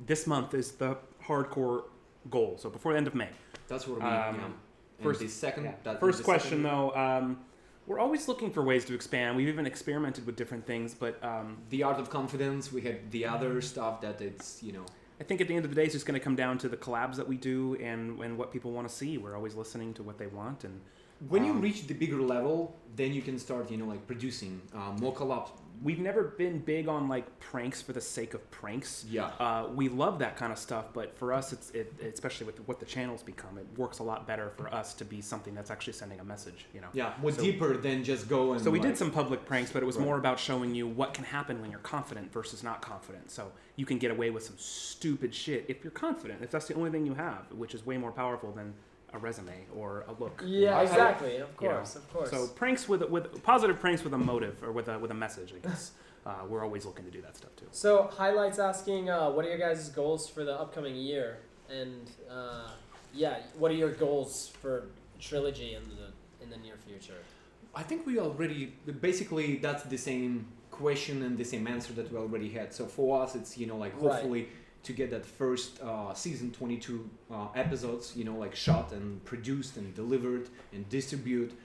This month is the hardcore goal, so before the end of May. That's what I mean. Yeah. First- And the second, First question though, we're always looking for ways to expand. We've even experimented with different things, but The Art of Confidence. We had the other stuff that it's I think at the end of the day, it's just going to come down to the collabs that we do and what people want to see. We're always listening to what they want, and When you reach the bigger level, then you can start, like producing more collabs. We've never been big on like pranks for the sake of pranks. Yeah. We love that kind of stuff, but for us, it especially with what the channels become, it works a lot better for us to be something that's actually sending a message. Yeah, more deeper than just go and. So we did some public pranks, but it was more about showing you what can happen when you're confident versus not confident. So you can get away with some stupid shit if you're confident. If that's the only thing you have, which is way more powerful than a resume or a look. Yeah, exactly. Of course, of course. So pranks with positive pranks with a motive or with a message, I guess. We're always looking to do that stuff too. So Highlights asking, what are your guys' goals for the upcoming year? And what are your goals for Trilogy in the near future? I think we already basically that's the same question and the same answer that we already had. So for us, it's hopefully to get that first season 22 episodes, shot and produced and delivered and distribute.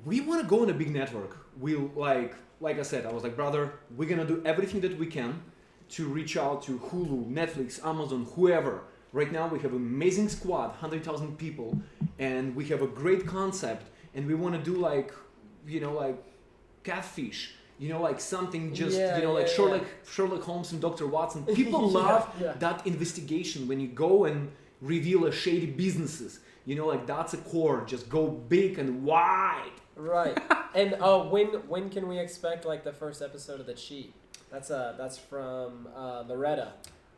We want to go on a big network. We like I said, I was like, brother, we're gonna do everything that we can to reach out to Hulu, Netflix, Amazon, whoever. Right now we have an amazing squad, 100,000 people, and we have a great concept, and we want to do like Catfish. Like something just, Sherlock Holmes and Dr. Watson. People love that investigation when you go and reveal a shady businesses. That's a core. Just go big and wide. Right. And when can we expect like the first episode of The Cheat? That's from Loretta.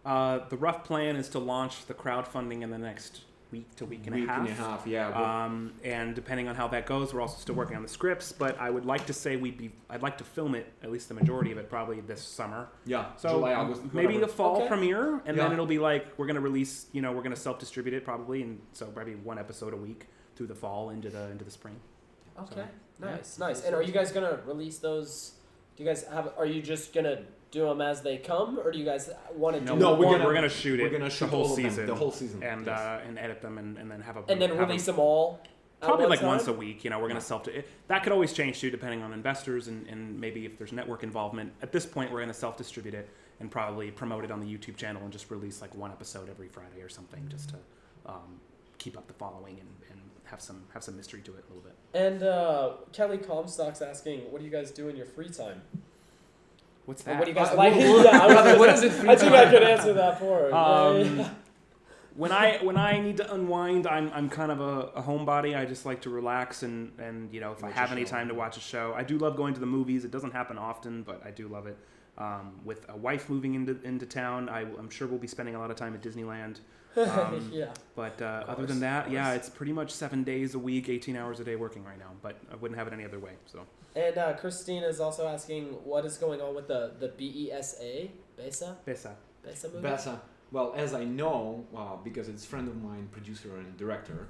The rough plan is to launch the crowdfunding in the next week to week and a half. Yeah. And depending on how that goes, we're also still working on the scripts. But I would like to say I'd like to film it, at least the majority of it, probably this summer. Yeah. So July, August, maybe the fall premiere, and then Yeah. it'll be like we're gonna release. We're gonna self-distribute it probably, and so probably one episode a week through the fall into the spring. Okay. Nice. And are you guys gonna release those? Do you guys are you just gonna do them as they come, or do you guys want to do? No, we're gonna shoot it. We're gonna shoot the whole all of them, season. the whole season, and yes. And edit them and then have a and then release them all. Probably like time? once a week. We're gonna that could always change too, depending on investors and maybe if there's network involvement. At this point, we're gonna self-distribute it and probably promote it on the YouTube channel and just release like one episode every Friday or something, just to keep up the following and have some mystery to it a little bit. And Kelly Comstock's asking, what do you guys do in your free time? What's that? What do you guys like? What is it? I think I could answer that for her. When I need to unwind, I'm kind of a homebody. I just like to relax and if I have any time to watch a show, I do love going to the movies. It doesn't happen often, but I do love it. With a wife moving into town, I'm sure we'll be spending a lot of time at Disneyland. But other than that, it's pretty much 7 days a week, 18 hours a day working right now. But I wouldn't have it any other way. So. And Christine is also asking, what is going on with the BESA? BESA movie? BESA. Well, as I know, because it's a friend of mine, producer and director,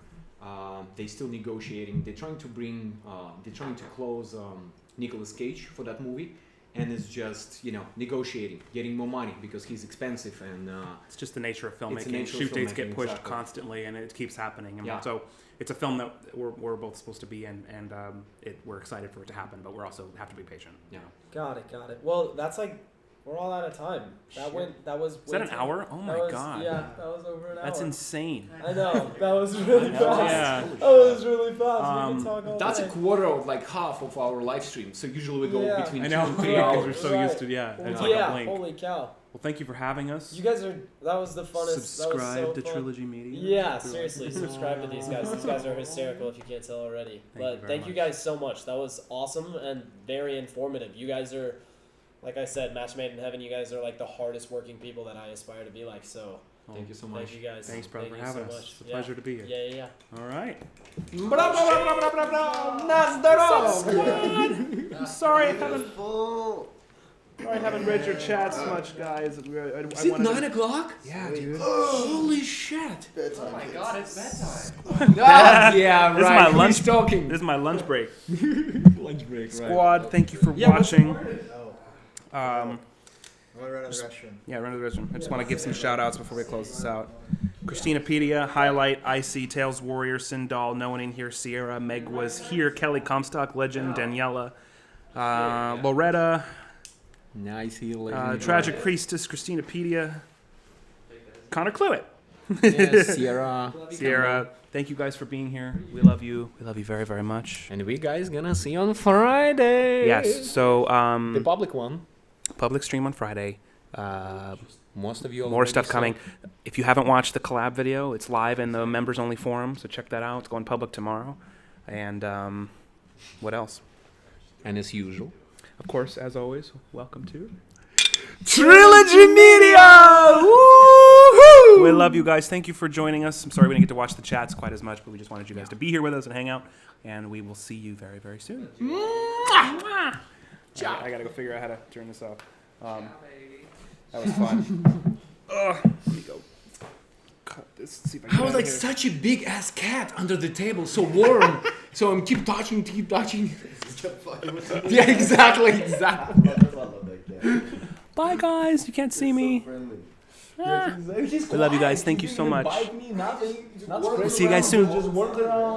they're still negotiating. They're trying to close Nicolas Cage for that movie. And it's just, negotiating, getting more money because he's expensive and... it's just the nature of filmmaking. Shoot dates get pushed constantly and it keeps happening. So it's a film that we're both supposed to be in and we're excited for it to happen, but we're also have to be patient. Yeah. Got it. Well, that's like... We're all out of time. That was. Is that an hour? Oh my god. Yeah, that was over an hour. That's insane. I know. That was really fast. Yeah. That was really fast. We can talk all that's day. a quarter of like half of our live stream. So usually we go between 2 and 3 because hours. we're so used to it's like a blink. Holy cow. Well, thank you for having us. You guys that was the funnest. Subscribe to fun. Trilogy Media. Yeah, seriously, subscribe to these guys. These guys are hysterical if you can't tell already. Thank you guys so much. That was awesome and very informative. You guys are, like I said, match made in heaven. You guys are like the hardest working people that I aspire to be like. So thank you so much. Thank you guys. Thanks, brother, for having us. It's a pleasure to be here. Yeah. All right. I'm sorry I haven't read your chats much, guys. Is it 9 o'clock? Yeah, dude. Holy shit! Oh my god, it's bedtime. Yeah, This right. is my lunch. Talking. This is my lunch break. Lunch break, Squad, thank you for watching. I'm gonna run to the restroom. Yeah, run to the restroom. I just want to give some shout outs before we close this out. Christinapedia, Highlight, Icy, Tails Warrior, Sindal, No One in Here, Sierra, Meg was here, Kelly Comstock, Legend, Daniela, Loretta, Nice heel, Tragic Priestess, Christinapedia, Connor Cluett. Yes, Sierra. Sierra, thank you guys for being here. We love you. We love you very, very much. And we guys gonna see you on Friday. Yes. So The public one. public stream on Friday. Most of you More already stuff saw. coming. If you haven't watched the collab video, it's live in the members only forum, so check that out. It's going public tomorrow. And what else? And as usual. Of course, as always, welcome to Trilogy Media! Woo-hoo! We love you guys. Thank you for joining us. I'm sorry we didn't get to watch the chats quite as much, but we just wanted you guys to be here with us and hang out. And we will see you very, very soon. I gotta go figure out how to turn this off. That was fun. Let me go cut this. See if I can I was get like out of such a big ass cat under the table, so warm. So I'm keep touching. Yeah, exactly. here. Bye, guys. You can't see me. We love you guys. Thank you so much. We'll see you guys soon.